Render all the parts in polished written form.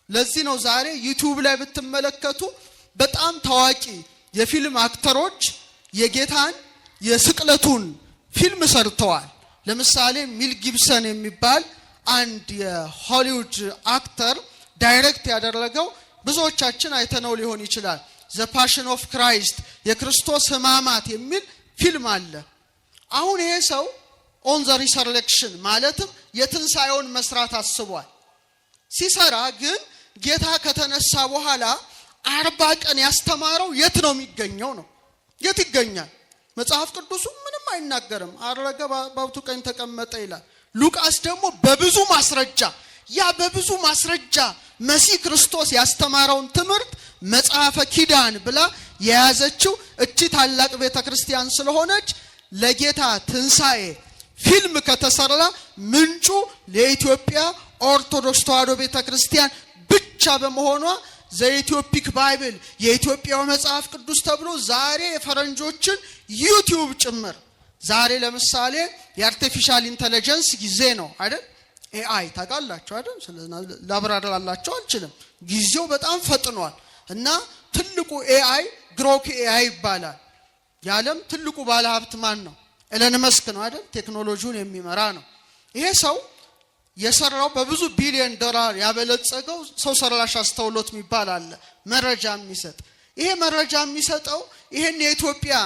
ለዚህ ነው ዛሬ ዩቲዩብ ላይ ብትመለከቱ በጣም ታዋቂ የፊልም አክተሮች የጌታን የስቅለቱን ፊልም ሰርተዋል። ለምሳሌ ሚል ጊብሰን የሚባል አንድ የሆሊውድ አክተር ዳይሬክት ያደረገው ብዙዎቻችን አይተነው ሊሆን ይችላል። ዘ ፓሽን ኦፍ ክራይስት የክርስቶስ ሕማማት የሚል ፊልም አለ። አሁን ይሄ ሰው ኦን ዘ ሪሰረክሽን ማለትም የትንሳኤውን መስራት አስቧል። ሲሰራ ግን ጌታ ከተነሳ በኋላ 40 ቀን ያስተማረው የት ነው የሚገኘው ነው? የት ይገኛል? መጽሐፍ ቅዱሱ ምንም አይናገርም። አረገ በአባቱ ቀኝ ተቀመጠ ይላል። ሉቃስ ደግሞ በብዙ ማስረጃ መሲህ ክርስቶስ ያስተማረውን ትምህርት መጽሐፈ ኪዳን ብላ የያዘችው እቺ ታላቅ ቤተክርስቲያን ስለሆነች ለጌታ ትንሳኤ ፊልም ከተሰራ ምንጩ ለኢትዮጵያ ኦርቶዶክስ ተዋሕዶ ቤተክርስቲያን ብቻ በመሆኗ ዘኢትዮፒክ ባይብል የኢትዮጵያው መጽሐፍ ቅዱስ ተብሎ ዛሬ የፈረንጆችን ዩቲዩብ ጭምር ዛሬ ለምሳሌ የአርቲፊሻል ኢንተለጀንስ ጊዜ ነው አይደል? ኤአይ ታውቃላችሁ አይደል? ስለዚህ ላብራራላችሁ አልችልም። ጊዜው በጣም ፈጥኗል እና ትልቁ ኤአይ ግሮክ ኤአይ ይባላል። የዓለም ትልቁ ባለሀብት ማን ነው? ኤለን መስክ ነው አይደል? ቴክኖሎጂውን የሚመራ ነው። ይሄ ሰው የሰራው በብዙ ቢሊዮን ዶላር ያበለጸገው ሰው ሰራሽ አስተውሎት የሚባል አለ፣ መረጃ የሚሰጥ። ይሄ መረጃ የሚሰጠው ይሄን የኢትዮጵያ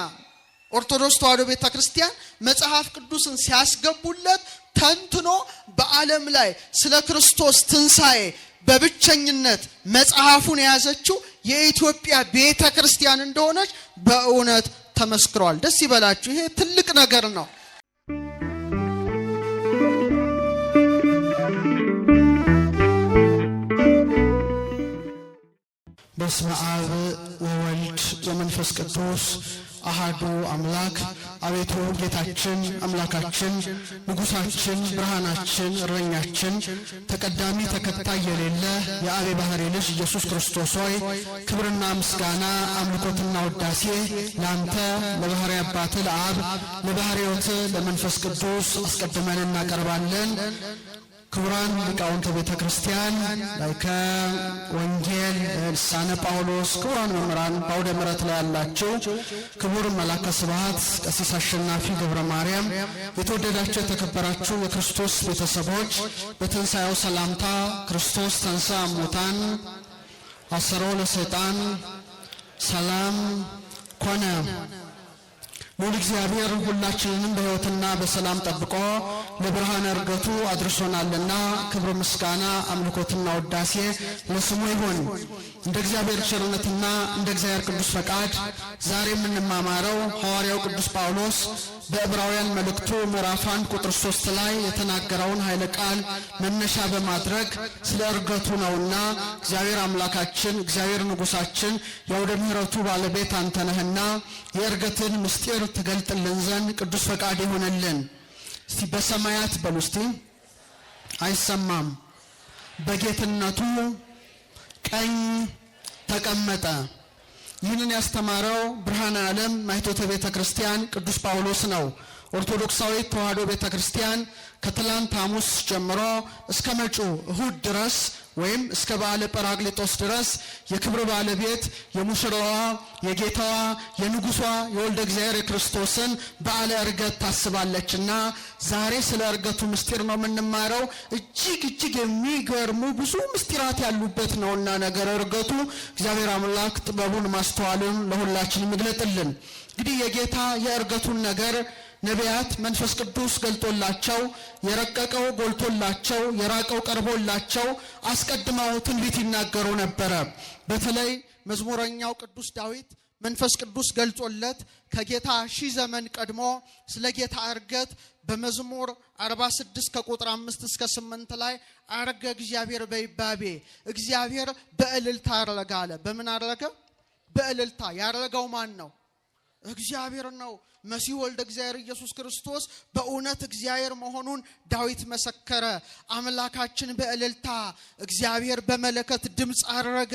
ኦርቶዶክስ ተዋሕዶ ቤተክርስቲያን መጽሐፍ ቅዱስን ሲያስገቡለት ተንትኖ በዓለም ላይ ስለ ክርስቶስ ትንሳኤ በብቸኝነት መጽሐፉን የያዘችው የኢትዮጵያ ቤተክርስቲያን እንደሆነች በእውነት ተመስክሯል። ደስ ይበላችሁ። ይሄ ትልቅ ነገር ነው። በስመ አብ ወወልድ ወመንፈስ ቅዱስ አሐዱ አምላክ። አቤቱ ጌታችን አምላካችን ንጉሳችን ብርሃናችን እረኛችን ተቀዳሚ ተከታይ የሌለ የአብ ባህሪ ልጅ ኢየሱስ ክርስቶስ ሆይ ክብርና ምስጋና አምልኮትና ውዳሴ ላንተ ለባህሪ አባት ለአብ ለባህሪ ሕይወት ለመንፈስ ቅዱስ አስቀድመን እናቀርባለን። ክቡራን ሊቃውንተ ቤተ ክርስቲያን ላይከ ወንጌል ልሳነ ጳውሎስ ክቡራን መምህራን በአውደ ምሕረት ላይ ያላችሁ ክቡር መላከ ስብሐት ቀሲስ አሸናፊ ገብረ ማርያም የተወደዳችሁ የተከበራችሁ የክርስቶስ ቤተሰቦች በትንሣኤው ሰላምታ ክርስቶስ ተንሥአ እሙታን አሰሮ ለሰይጣን ሰላም ኮነ። ሙሉ እግዚአብሔር ሁላችንንም በሕይወትና በሰላም ጠብቆ ለብርሃነ ዕርገቱ አድርሶናልና ክብር ምስጋና አምልኮትና ውዳሴ ለስሙ ይሁን። እንደ እግዚአብሔር ቸርነትና እንደ እግዚአብሔር ቅዱስ ፈቃድ ዛሬ የምንማማረው ሐዋርያው ቅዱስ ጳውሎስ በዕብራውያን መልእክቱ ምዕራፍ 1 ቁጥር 3 ላይ የተናገረውን ኃይለ ቃል መነሻ በማድረግ ስለ ዕርገቱ ነውና እግዚአብሔር አምላካችን እግዚአብሔር ንጉሳችን የአውደ ምሕረቱ ባለቤት አንተ ነህና የዕርገትን ምስጢር ትገልጥልን ዘንድ ቅዱስ ፈቃድ ይሆነልን። እስቲ በሰማያት በሉ እስቲ። አይሰማም። በጌትነቱ ቀኝ ተቀመጠ። ይህንን ያስተማረው ብርሃነ ዓለም ማኅቶተ ቤተ ክርስቲያን ቅዱስ ጳውሎስ ነው። ኦርቶዶክሳዊ ተዋሕዶ ቤተ ክርስቲያን ከትላንት ሐሙስ ጀምሮ እስከ መጪው እሁድ ድረስ ወይም እስከ በዓለ ጰራቅሊጦስ ድረስ የክብር ባለቤት የሙሽራዋ የጌታዋ የንጉሷ የወልደ እግዚአብሔር የክርስቶስን በዓለ ዕርገት ታስባለችና ዛሬ ስለ ዕርገቱ ምስጢር ነው የምንማረው። እጅግ የሚገርሙ ብዙ ምስጢራት ያሉበት ነውና ነገር ዕርገቱ እግዚአብሔር አምላክ ጥበቡን ማስተዋሉን ለሁላችን ይግለጥልን። እንግዲህ የጌታ የዕርገቱን ነገር ነቢያት መንፈስ ቅዱስ ገልጦላቸው የረቀቀው ጎልቶላቸው የራቀው ቀርቦላቸው አስቀድመው ትንቢት ይናገሩ ነበረ። በተለይ መዝሙረኛው ቅዱስ ዳዊት መንፈስ ቅዱስ ገልጦለት ከጌታ 1000 ዘመን ቀድሞ ስለ ጌታ ዕርገት በመዝሙር 46 ከቁጥር 5 እስከ 8 ላይ አረገ እግዚአብሔር በይባቤ እግዚአብሔር በእልልታ አረገ አለ። በምን አረገ? በእልልታ። ያረገው ማን ነው? እግዚአብሔር ነው። መሲህ ወልደ እግዚአብሔር ኢየሱስ ክርስቶስ በእውነት እግዚአብሔር መሆኑን ዳዊት መሰከረ። አምላካችን በእልልታ እግዚአብሔር በመለከት ድምፅ አረገ።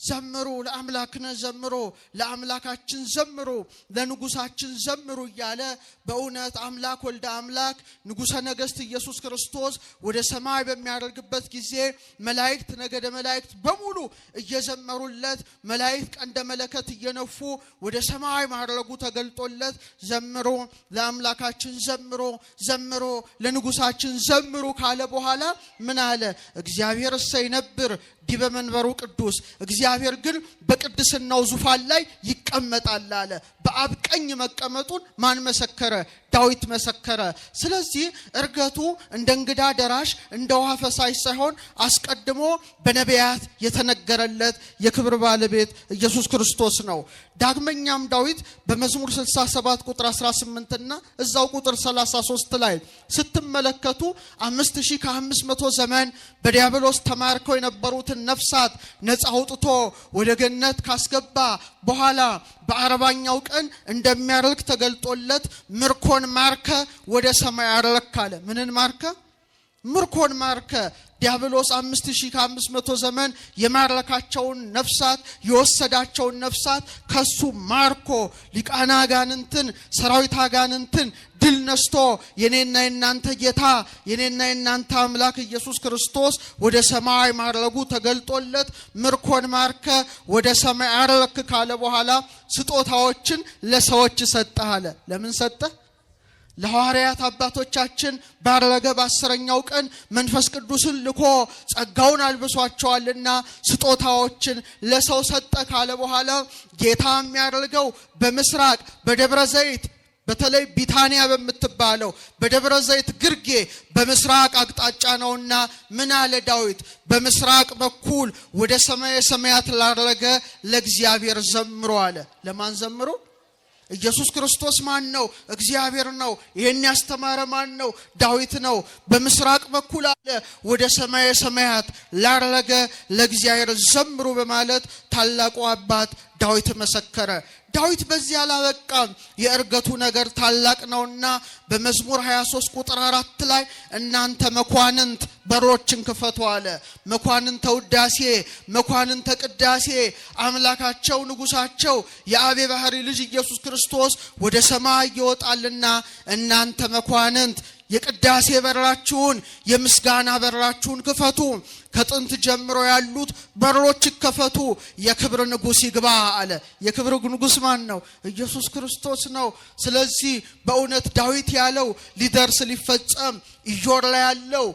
ዘምሩ ለአምላክነ ዘምሩ ለአምላካችን ዘምሩ ለንጉሳችን ዘምሩ እያለ በእውነት አምላክ ወልደ አምላክ ንጉሠ ነገሥት ኢየሱስ ክርስቶስ ወደ ሰማይ በሚያደርግበት ጊዜ መላእክት ነገደ መላእክት በሙሉ እየዘመሩለት መላእክት ቀንደ መለከት እየነፉ ወደ ሰማይ ማድረጉ ተገልጦለት ዘምሩ ለአምላካችን ዘምሩ ዘምሩ ለንጉሳችን ዘምሩ ካለ በኋላ ምን አለ? እግዚአብሔር ሰይነብር ዲበ መንበሩ ቅዱስ እግዚአብሔር ግን በቅድስናው ዙፋን ላይ ይቀመጣል አለ። በአብ ቀኝ መቀመጡን ማን መሰከረ? ዳዊት መሰከረ። ስለዚህ እርገቱ እንደ እንግዳ ደራሽ እንደ ውሃ ፈሳሽ ሳይሆን አስቀድሞ በነቢያት የተነገረለት የክብር ባለቤት ኢየሱስ ክርስቶስ ነው። ዳግመኛም ዳዊት በመዝሙር 67 ቁጥር 18 እና እዛው ቁጥር 33 ላይ ስትመለከቱ 5500 ዘመን በዲያብሎስ ተማርከው የነበሩትን ነፍሳት ነፃ አውጥቶ ወደ ገነት ካስገባ በኋላ በአርባኛው ቀን እንደሚያርግ ተገልጦለት ምርኮን ማርከ ወደ ሰማይ አረክ አለ። ምንን ማርከ? ምርኮን ማርከ። ዲያብሎስ 5500 ዘመን የማረካቸውን ነፍሳት የወሰዳቸውን ነፍሳት ከሱ ማርኮ ሊቃና አጋንንትን ሰራዊት አጋንንትን ድል ነስቶ የኔና የናንተ ጌታ የኔና የናንተ አምላክ ኢየሱስ ክርስቶስ ወደ ሰማይ ማረጉ ተገልጦለት ምርኮን ማርከ ወደ ሰማይ አረክ ካለ በኋላ ስጦታዎችን ለሰዎች ሰጠ አለ። ለምን ሰጠ? ለሐዋርያት አባቶቻችን ባረገ በ10ኛው ቀን መንፈስ ቅዱስን ልኮ ጸጋውን አልብሷቸዋልና ስጦታዎችን ለሰው ሰጠ ካለ በኋላ ጌታ የሚያደርገው በምስራቅ በደብረ ዘይት በተለይ ቢታንያ በምትባለው በደብረ ዘይት ግርጌ በምስራቅ አቅጣጫ ነውና ምን አለ ዳዊት? በምስራቅ በኩል ወደ ሰማየ ሰማያት ላረገ ለእግዚአብሔር ዘምሮ አለ። ለማን ዘምሮ? ኢየሱስ ክርስቶስ ማን ነው? እግዚአብሔር ነው። ይሄን ያስተማረ ማን ነው? ዳዊት ነው። በምስራቅ በኩል አለ ወደ ሰማየ ሰማያት ላረገ ለእግዚአብሔር ዘምሩ በማለት ታላቁ አባት ዳዊት መሰከረ። ዳዊት በዚህ አላበቃም። የእርገቱ ነገር ታላቅ ነውና በመዝሙር 23 ቁጥር 4 ላይ እናንተ መኳንንት በሮችን ክፈቱ አለ። መኳንንተ ውዳሴ መኳንንተ ቅዳሴ አምላካቸው ንጉሳቸው የአብ ባህሪ ልጅ ኢየሱስ ክርስቶስ ወደ ሰማይ ይወጣልና እናንተ መኳንንት የቅዳሴ በራችሁን የምስጋና በራችሁን ክፈቱ። ከጥንት ጀምሮ ያሉት በሮች ይከፈቱ፣ የክብር ንጉስ ይግባ አለ። የክብር ንጉስ ማን ነው? ኢየሱስ ክርስቶስ ነው። ስለዚህ በእውነት ዳዊት ያለው ሊደርስ ሊፈጸም ኢዮር ላይ ያለው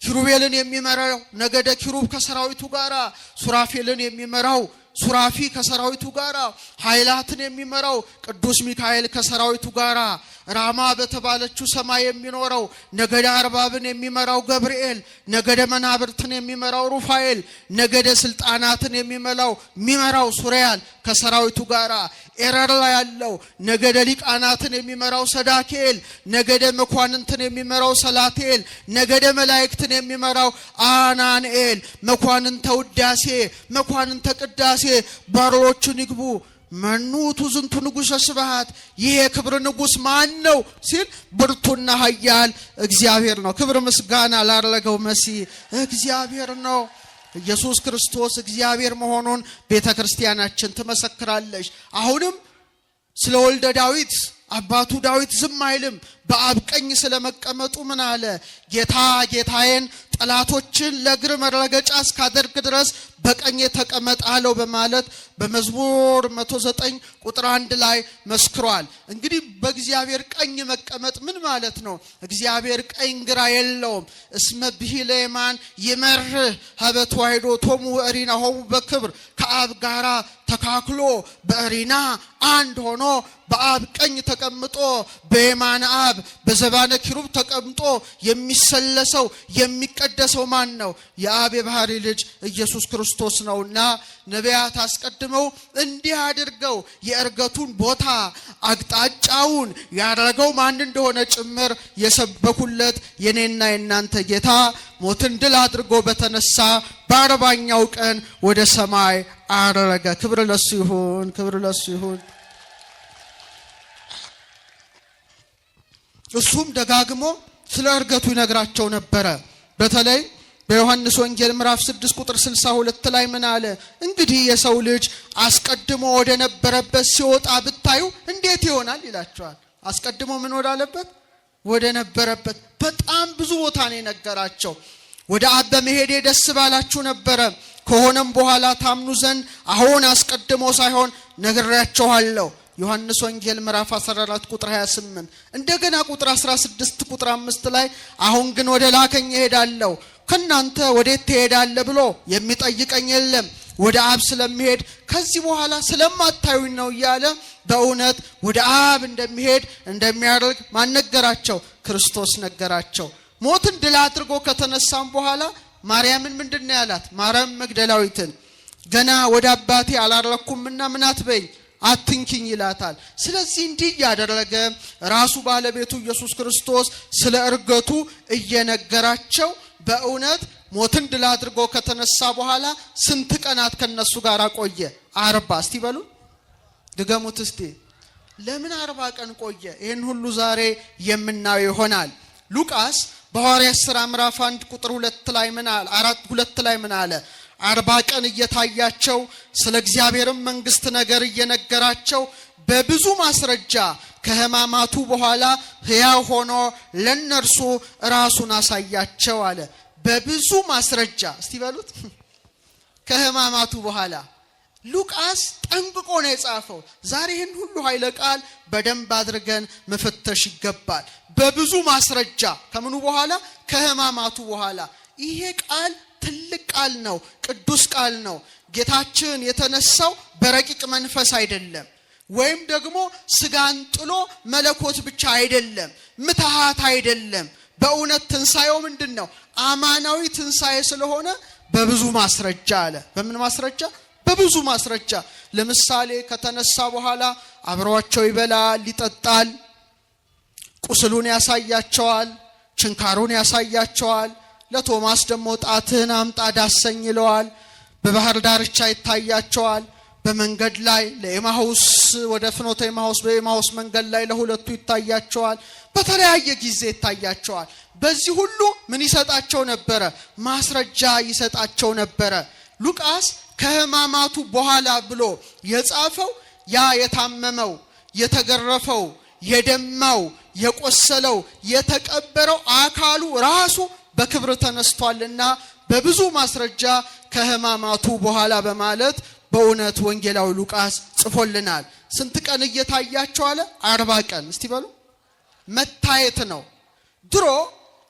ኪሩቤልን የሚመራው ነገደ ኪሩብ ከሰራዊቱ ጋራ ሱራፌልን የሚመራው ሱራፊ ከሰራዊቱ ጋራ ኃይላትን የሚመራው ቅዱስ ሚካኤል ከሰራዊቱ ጋራ ራማ በተባለችው ሰማይ የሚኖረው ነገደ አርባብን የሚመራው ገብርኤል ነገደ መናብርትን የሚመራው ሩፋኤል ነገደ ስልጣናትን የሚመራው ሱሪያል ከሰራዊቱ ጋራ ኤረር ላይ ያለው ነገደ ሊቃናትን የሚመራው ሰዳኬል ነገደ መኳንንትን የሚመራው ሰላቴል ነገደ መላእክትን የሚመራው አናንኤል መኳንንተ ውዳሴ መኳንንተ ቅዳሴ በሮቹን ይግቡ። መኑቱ ዝንቱ ንጉሠ ስብሐት ይሄ ክብር ንጉስ ማን ነው ሲል ብርቱና ኃያል እግዚአብሔር ነው። ክብር ምስጋና ላረገው መሲህ እግዚአብሔር ነው። ኢየሱስ ክርስቶስ እግዚአብሔር መሆኑን ቤተክርስቲያናችን ትመሰክራለች። አሁንም ስለ ወልደ ዳዊት አባቱ ዳዊት ዝም አይልም። በአብ ቀኝ ስለመቀመጡ ምን አለ? ጌታ ጌታዬን ጠላቶችን ለእግር መረገጫ እስካደርግ ድረስ በቀኝ ተቀመጥ አለው በማለት በመዝሙር 109 ቁጥር 1 ላይ መስክሯል። እንግዲህ በእግዚአብሔር ቀኝ መቀመጥ ምን ማለት ነው? እግዚአብሔር ቀኝ ግራ የለውም። እስመ ብሂለ የማን ይመርህ ሀበት ዋይዶ ቶሙ እሪና ሆሙ በክብር ከአብ ጋራ ተካክሎ በእሪና አንድ ሆኖ በአብ ቀኝ ተቀምጦ በየማን አብ በዘባነ ኪሩብ ተቀምጦ የሚሰለሰው የሚቀደሰው ማን ነው? የአብ ባህሪ ልጅ ኢየሱስ ክርስቶስ ነውና ነቢያት አስቀድመው እንዲህ አድርገው የእርገቱን ቦታ አቅጣጫውን ያደረገው ማን እንደሆነ ጭምር የሰበኩለት የኔና የናንተ ጌታ ሞትን ድል አድርጎ በተነሳ በ40ኛው ቀን ወደ ሰማይ አረገ። ክብር ለሱ ይሁን፣ ክብር ለሱ ይሁን። እሱም ደጋግሞ ስለ እርገቱ ይነግራቸው ነበረ። በተለይ በዮሐንስ ወንጌል ምዕራፍ 6 ቁጥር 62 ላይ ምን አለ? እንግዲህ የሰው ልጅ አስቀድሞ ወደ ነበረበት ሲወጣ ብታዩ እንዴት ይሆናል ይላቸዋል። አስቀድሞ ምን ወዳለበት? ወደ ነበረበት። በጣም ብዙ ቦታ ነው የነገራቸው። ወደ አብ በመሄዴ ደስ ባላችሁ ነበረ፣ ከሆነም በኋላ ታምኑ ዘንድ አሁን አስቀድሞ ሳይሆን ነግሬያችኋለሁ። ዮሐንስ ወንጌል ምዕራፍ 14 ቁጥር 28። እንደገና ቁጥር 16 ቁጥር 5 ላይ አሁን ግን ወደ ላከኝ እሄዳለሁ፣ ከናንተ ወዴት ትሄዳለህ ብሎ የሚጠይቀኝ የለም፣ ወደ አብ ስለሚሄድ ከዚህ በኋላ ስለማታዩኝ ነው እያለ በእውነት ወደ አብ እንደሚሄድ እንደሚያደርግ ማን ነገራቸው? ክርስቶስ ነገራቸው። ሞትን ድል አድርጎ ከተነሳም በኋላ ማርያምን ምንድነው ያላት? ማርያም መግደላዊትን ገና ወደ አባቴ አላረኩምና ምን አትበይ አትንኪኝ ይላታል። ስለዚህ እንዲህ ያደረገ ራሱ ባለቤቱ ኢየሱስ ክርስቶስ ስለ እርገቱ እየነገራቸው በእውነት ሞትን ድል አድርጎ ከተነሳ በኋላ ስንት ቀናት ከነሱ ጋር ቆየ? 40። እስቲ በሉ ድገሙት እስቲ። ለምን 40 ቀን ቆየ? ይሄን ሁሉ ዛሬ የምናየው ይሆናል። ሉቃስ በሐዋርያት ሥራ ምዕራፍ 1 ቁጥር 2 ላይ ምን አለ? 4:2 ላይ ምን አለ? 40 ቀን እየታያቸው ስለ እግዚአብሔር መንግስት ነገር እየነገራቸው በብዙ ማስረጃ ከሕማማቱ በኋላ ሕያው ሆኖ ለነርሱ ራሱን አሳያቸው አለ። በብዙ ማስረጃ እስቲ በሉት። ከሕማማቱ በኋላ ሉቃስ ጠንቅቆ ነው የጻፈው። ዛሬ ይህን ሁሉ ኃይለ ቃል በደንብ አድርገን መፈተሽ ይገባል። በብዙ ማስረጃ ከምኑ በኋላ? ከሕማማቱ በኋላ። ይሄ ቃል ትልቅ ቃል ነው፣ ቅዱስ ቃል ነው። ጌታችን የተነሳው በረቂቅ መንፈስ አይደለም፣ ወይም ደግሞ ስጋን ጥሎ መለኮት ብቻ አይደለም፣ ምትሃት አይደለም። በእውነት ትንሳኤው ምንድነው? አማናዊ ትንሳኤ ስለሆነ በብዙ ማስረጃ አለ። በምን ማስረጃ? በብዙ ማስረጃ። ለምሳሌ ከተነሳ በኋላ አብሯቸው ይበላል፣ ይጠጣል፣ ቁስሉን ያሳያቸዋል፣ ችንካሩን ያሳያቸዋል። ለቶማስ ደግሞ ጣትህን አምጣ ዳሰኝ ይለዋል። በባህር ዳርቻ ይታያቸዋል። በመንገድ ላይ ለኤማሁስ ወደ ፍኖተ ኤማሁስ በኤማሁስ መንገድ ላይ ለሁለቱ ይታያቸዋል። በተለያየ ጊዜ ይታያቸዋል። በዚህ ሁሉ ምን ይሰጣቸው ነበረ? ማስረጃ ይሰጣቸው ነበረ። ሉቃስ ከሕማማቱ በኋላ ብሎ የጻፈው ያ የታመመው፣ የተገረፈው፣ የደማው፣ የቆሰለው፣ የተቀበረው አካሉ ራሱ በክብር ተነስቷልና በብዙ ማስረጃ ከሕማማቱ በኋላ በማለት በእውነት ወንጌላዊ ሉቃስ ጽፎልናል። ስንት ቀን እየታያቸው አለ? 40 ቀን። እስቲ በሉ መታየት ነው። ድሮ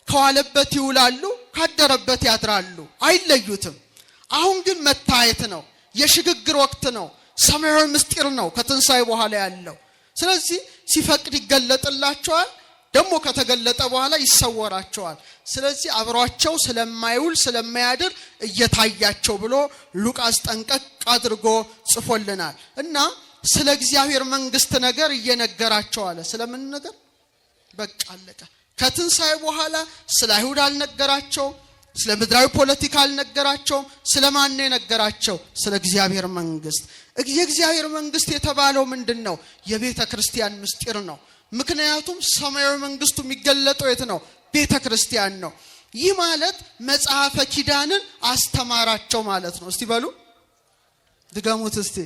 ከዋለበት ይውላሉ፣ ካደረበት ያድራሉ፣ አይለዩትም። አሁን ግን መታየት ነው። የሽግግር ወቅት ነው። ሰማያዊ ምስጢር ነው ከትንሳኤ በኋላ ያለው። ስለዚህ ሲፈቅድ ይገለጥላቸዋል፣ ደግሞ ከተገለጠ በኋላ ይሰወራቸዋል። ስለዚህ አብሯቸው ስለማይውል ስለማያድር እየታያቸው ብሎ ሉቃስ ጠንቀቅ አድርጎ ጽፎልናል። እና ስለ እግዚአብሔር መንግስት ነገር እየነገራቸው አለ። ስለምን ነገር? በቃ አለቀ። ከትንሳኤ በኋላ ስለ አይሁድ አልነገራቸው፣ ስለ ምድራዊ ፖለቲካ አልነገራቸው። ስለማን ነው የነገራቸው? ስለ እግዚአብሔር መንግስት። የእግዚአብሔር መንግስት የተባለው ምንድነው? የቤተ ክርስቲያን ምስጢር ነው። ምክንያቱም ሰማያዊ መንግስቱ የሚገለጠው የት ነው? ቤተ ክርስቲያን ነው። ይህ ማለት መጽሐፈ ኪዳንን አስተማራቸው ማለት ነው። እስቲ በሉ ድገሙት እስቲ።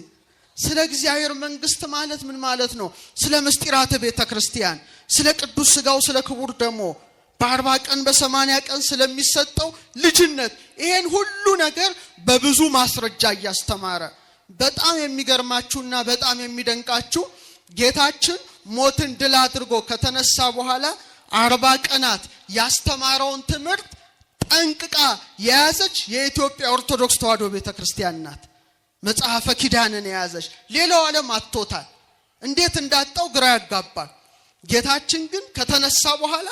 ስለ እግዚአብሔር መንግስት ማለት ምን ማለት ነው? ስለ ምስጢራተ ቤተ ክርስቲያን፣ ስለ ቅዱስ ስጋው፣ ስለ ክቡር ደሙ፣ በ40 ቀን በ80 ቀን ስለሚሰጠው ልጅነት፣ ይሄን ሁሉ ነገር በብዙ ማስረጃ እያስተማረ። በጣም የሚገርማችሁና በጣም የሚደንቃችሁ ጌታችን ሞትን ድል አድርጎ ከተነሳ በኋላ 40 ቀናት ያስተማረውን ትምህርት ጠንቅቃ የያዘች የኢትዮጵያ ኦርቶዶክስ ተዋሕዶ ቤተክርስቲያን ናት። መጽሐፈ ኪዳንን የያዘች። ሌላው ዓለም አጥቶታል። እንዴት እንዳጣው ግራ ያጋባል። ጌታችን ግን ከተነሳ በኋላ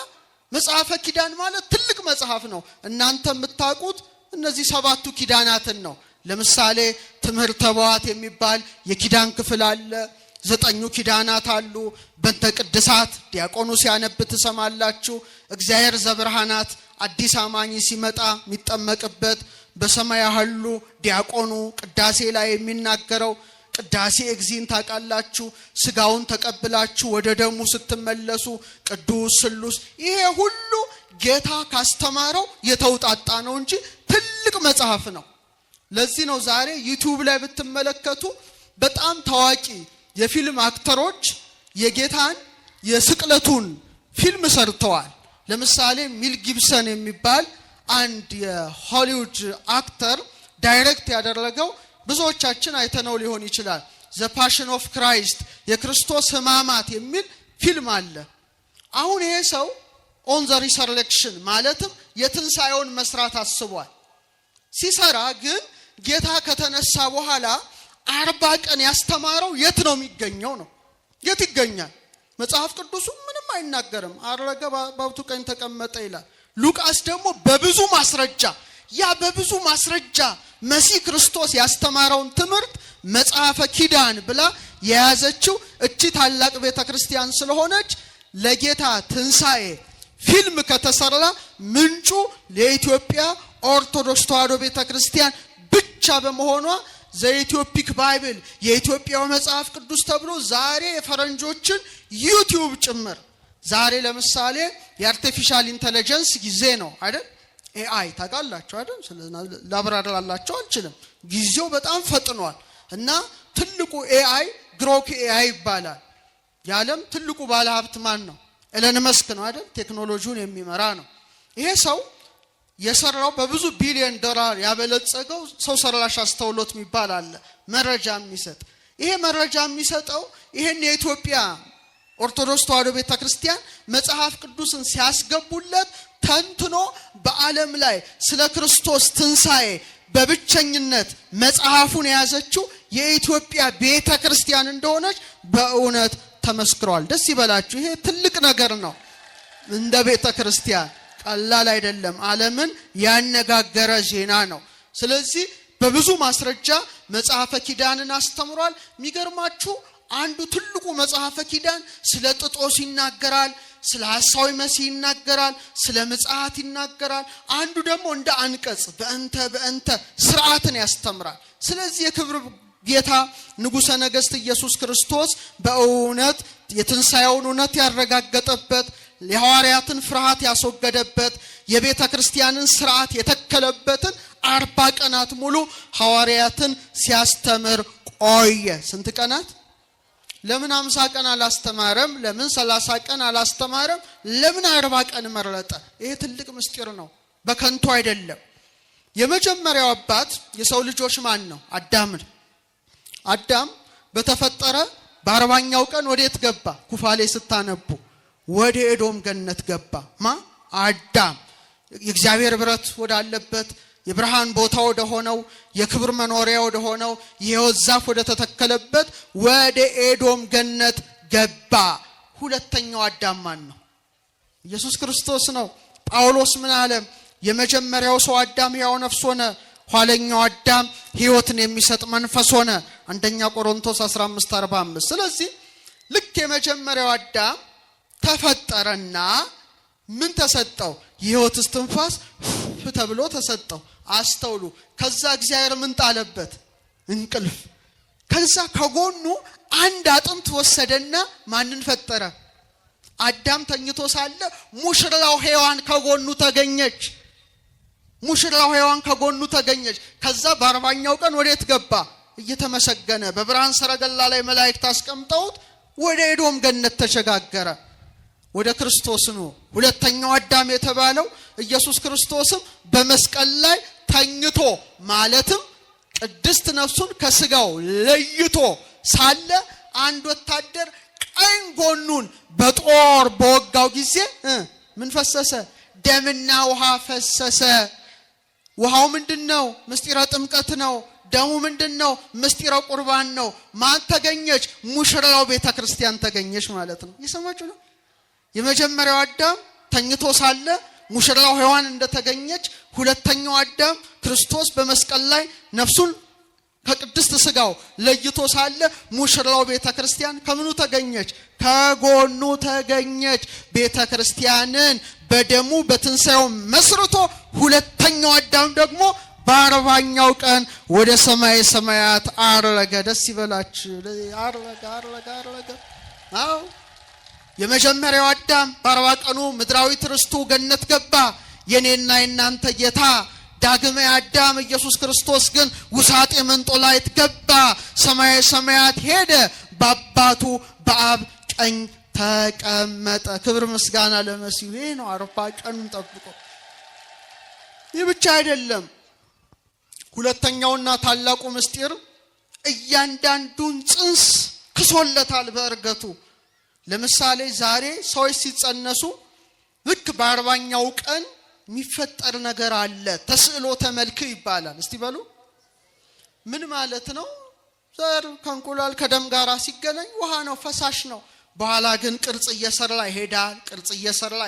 መጽሐፈ ኪዳን ማለት ትልቅ መጽሐፍ ነው። እናንተ የምታውቁት እነዚህ 7ቱ ኪዳናትን ነው። ለምሳሌ ትምህርተ ኅቡዓት የሚባል የኪዳን ክፍል አለ። 9 ኪዳናት አሉ። በእንተ ቅድሳት ዲያቆኑ ሲያነብ ትሰማላችሁ። እግዚአብሔር ዘብርሃናት አዲስ አማኝ ሲመጣ የሚጠመቅበት፣ በሰማይ ያሉ ዲያቆኑ ቅዳሴ ላይ የሚናገረው፣ ቅዳሴ እግዚእን ታውቃላችሁ። ስጋውን ተቀብላችሁ ወደ ደሙ ስትመለሱ ቅዱስ ስሉስ። ይሄ ሁሉ ጌታ ካስተማረው የተውጣጣ ነው እንጂ ትልቅ መጽሐፍ ነው። ለዚህ ነው ዛሬ ዩቲዩብ ላይ ብትመለከቱ በጣም ታዋቂ የፊልም አክተሮች የጌታን የስቅለቱን ፊልም ሰርተዋል። ለምሳሌ ሚል ጊብሰን የሚባል አንድ የሆሊውድ አክተር ዳይሬክት ያደረገው ብዙዎቻችን አይተነው ሊሆን ይችላል። ዘ ፓሽን ኦፍ ክራይስት የክርስቶስ ሕማማት የሚል ፊልም አለ። አሁን ይሄ ሰው ኦን ዘ ሪሰረክሽን ማለትም የትንሳኤውን መስራት አስቧል። ሲሰራ ግን ጌታ ከተነሳ በኋላ 40 ቀን ያስተማረው የት ነው የሚገኘው ነው? የት ይገኛል? መጽሐፍ ቅዱሱ ምንም አይናገርም። አረገ በአባቱ ቀኝ ተቀመጠ ይላል። ሉቃስ ደግሞ በብዙ ማስረጃ በብዙ ማስረጃ መሲህ ክርስቶስ ያስተማረውን ትምህርት መጽሐፈ ኪዳን ብላ የያዘችው እቺ ታላቅ ቤተክርስቲያን ስለሆነች ለጌታ ትንሳኤ ፊልም ከተሰራ ምንጩ ለኢትዮጵያ ኦርቶዶክስ ተዋሕዶ ቤተክርስቲያን ብቻ በመሆኗ ዘኢትዮፒክ ባይብል የኢትዮጵያው መጽሐፍ ቅዱስ ተብሎ ዛሬ የፈረንጆችን ዩቲዩብ ጭምር ዛሬ ለምሳሌ የአርቲፊሻል ኢንተለጀንስ ጊዜ ነው አይደል? ኤአይ ታውቃላችሁ አይደል? ስለዚህ ላብራራላችሁ አልችልም። ጊዜው በጣም ፈጥኗል እና ትልቁ ኤአይ ግሮክ ኤአይ ይባላል። የዓለም ትልቁ ባለሀብት ማን ነው? ኤለን መስክ ነው አይደል? ቴክኖሎጂውን የሚመራ ነው። ይሄ ሰው የሰራው በብዙ ቢሊዮን ዶላር ያበለጸገው ሰው ሰራሽ አስተውሎት የሚባል አለ፣ መረጃ የሚሰጥ። ይሄ መረጃ የሚሰጠው ይሄን የኢትዮጵያ ኦርቶዶክስ ተዋሕዶ ቤተክርስቲያን መጽሐፍ ቅዱስን ሲያስገቡለት ተንትኖ በዓለም ላይ ስለ ክርስቶስ ትንሳኤ በብቸኝነት መጽሐፉን የያዘችው የኢትዮጵያ ቤተክርስቲያን እንደሆነች በእውነት ተመስክሯል። ደስ ይበላችሁ። ይሄ ትልቅ ነገር ነው። እንደ ቤተክርስቲያን ቀላል አይደለም። ዓለምን ያነጋገረ ዜና ነው። ስለዚህ በብዙ ማስረጃ መጽሐፈ ኪዳንን አስተምሯል። የሚገርማችሁ አንዱ ትልቁ መጽሐፈ ኪዳን ስለ ጥጦስ ይናገራል፣ ስለ ሐሳዊ መሲህ ይናገራል፣ ስለ ምጽአት ይናገራል። አንዱ ደግሞ እንደ አንቀጽ በእንተ ስርዓትን ያስተምራል። ስለዚህ የክብር ጌታ ንጉሠ ነገሥት ኢየሱስ ክርስቶስ በእውነት የትንሣኤውን እውነት ያረጋገጠበት፣ የሐዋርያትን ፍርሃት ያስወገደበት፣ የቤተ ክርስቲያንን ስርዓት የተከለበትን 40 ቀናት ሙሉ ሐዋርያትን ሲያስተምር ቆየ። ስንት ቀናት? ለምን 50 ቀን አላስተማረም? ለምን 30 ቀን አላስተማረም? ለምን 40 ቀን መረጠ? ይሄ ትልቅ ምስጢር ነው፣ በከንቱ አይደለም። የመጀመሪያው አባት የሰው ልጆች ማን ነው? አዳም። አዳም በተፈጠረ በ40ኛው ቀን ወዴት ገባ? ኩፋሌ ስታነቡ ወደ ኤዶም ገነት ገባ። አዳም የእግዚአብሔር ብረት ወዳለበት የብርሃን ቦታ ወደ ሆነው የክብር መኖሪያ ወደ ሆነው የሕይወት ዛፍ ወደ ተተከለበት ወደ ኤዶም ገነት ገባ። ሁለተኛው አዳም ማን ነው? ኢየሱስ ክርስቶስ ነው። ጳውሎስ ምን አለ? የመጀመሪያው ሰው አዳም ሕያው ነፍስ ሆነ፣ ኋለኛው አዳም ሕይወትን የሚሰጥ መንፈስ ሆነ። አንደኛ ቆሮንቶስ 15:45። ስለዚህ ልክ የመጀመሪያው አዳም ተፈጠረና ምን ተሰጠው? የሕይወት እስትንፋስ ተብሎ ተሰጠው። አስተውሉ። ከዛ እግዚአብሔር ምን ጣለበት? እንቅልፍ። ከዛ ከጎኑ አንድ አጥንት ወሰደና ማንን ፈጠረ? አዳም ተኝቶ ሳለ ሙሽራው ሔዋን ከጎኑ ተገኘች። ሙሽራው ሔዋን ከጎኑ ተገኘች። ከዛ በ40ኛው ቀን ወዴት ገባ? እየተመሰገነ በብርሃን ሰረገላ ላይ መላእክት አስቀምጠውት ወደ ኤዶም ገነት ተሸጋገረ። ወደ ክርስቶስ ነው። ሁለተኛው አዳም የተባለው ኢየሱስ ክርስቶስም በመስቀል ላይ ተኝቶ ማለትም ቅድስት ነፍሱን ከስጋው ለይቶ ሳለ አንድ ወታደር ቀኝ ጎኑን በጦር በወጋው ጊዜ ምን ፈሰሰ? ደምና ውሃ ፈሰሰ። ውሃው ምንድነው? ምስጢረ ጥምቀት ነው። ደሙ ምንድነው? ምስጢረ ቁርባን ነው። ማን ተገኘች? ሙሽራው ቤተክርስቲያን ተገኘች ማለት ነው። እየሰማችሁ ነው? የመጀመሪያው አዳም ተኝቶ ሳለ ሙሽራው ሔዋን እንደተገኘች፣ ሁለተኛው አዳም ክርስቶስ በመስቀል ላይ ነፍሱን ከቅድስት ስጋው ለይቶ ሳለ ሙሽራው ቤተክርስቲያን ከምኑ ተገኘች? ከጎኑ ተገኘች። ቤተክርስቲያንን በደሙ በትንሣኤው መስርቶ ሁለተኛው አዳም ደግሞ በ40ኛው ቀን ወደ ሰማይ ሰማያት አረገ። ደስ ይበላችሁ። አረገ። አዎ የመጀመሪያው አዳም በ40 ቀኑ ምድራዊ ርስቱ ገነት ገባ። የኔና የናንተ ጌታ ዳግማዊ አዳም ኢየሱስ ክርስቶስ ግን ውሳጤ መንጦላይት ገባ። ሰማይ ሰማያት ሄደ። በአባቱ በአብ ቀኝ ተቀመጠ። ክብር ምስጋና ለመሲሁ። ይሄ ነው 40 ቀኑን ጠብቆ። ይህ ብቻ አይደለም። ሁለተኛውና ታላቁ ምስጢር እያንዳንዱን ጽንስ ክሶለታል በእርገቱ። ለምሳሌ ዛሬ ሰዎች ሲጸነሱ ልክ በ40ኛው ቀን የሚፈጠር ነገር አለ። ተስዕሎተ መልክ ይባላል። እስቲ በሉ ምን ማለት ነው? ዘር ከእንቁላል ከደም ጋር ሲገናኝ ውሃ ነው፣ ፈሳሽ ነው። በኋላ ግን ቅርጽ እየሰራ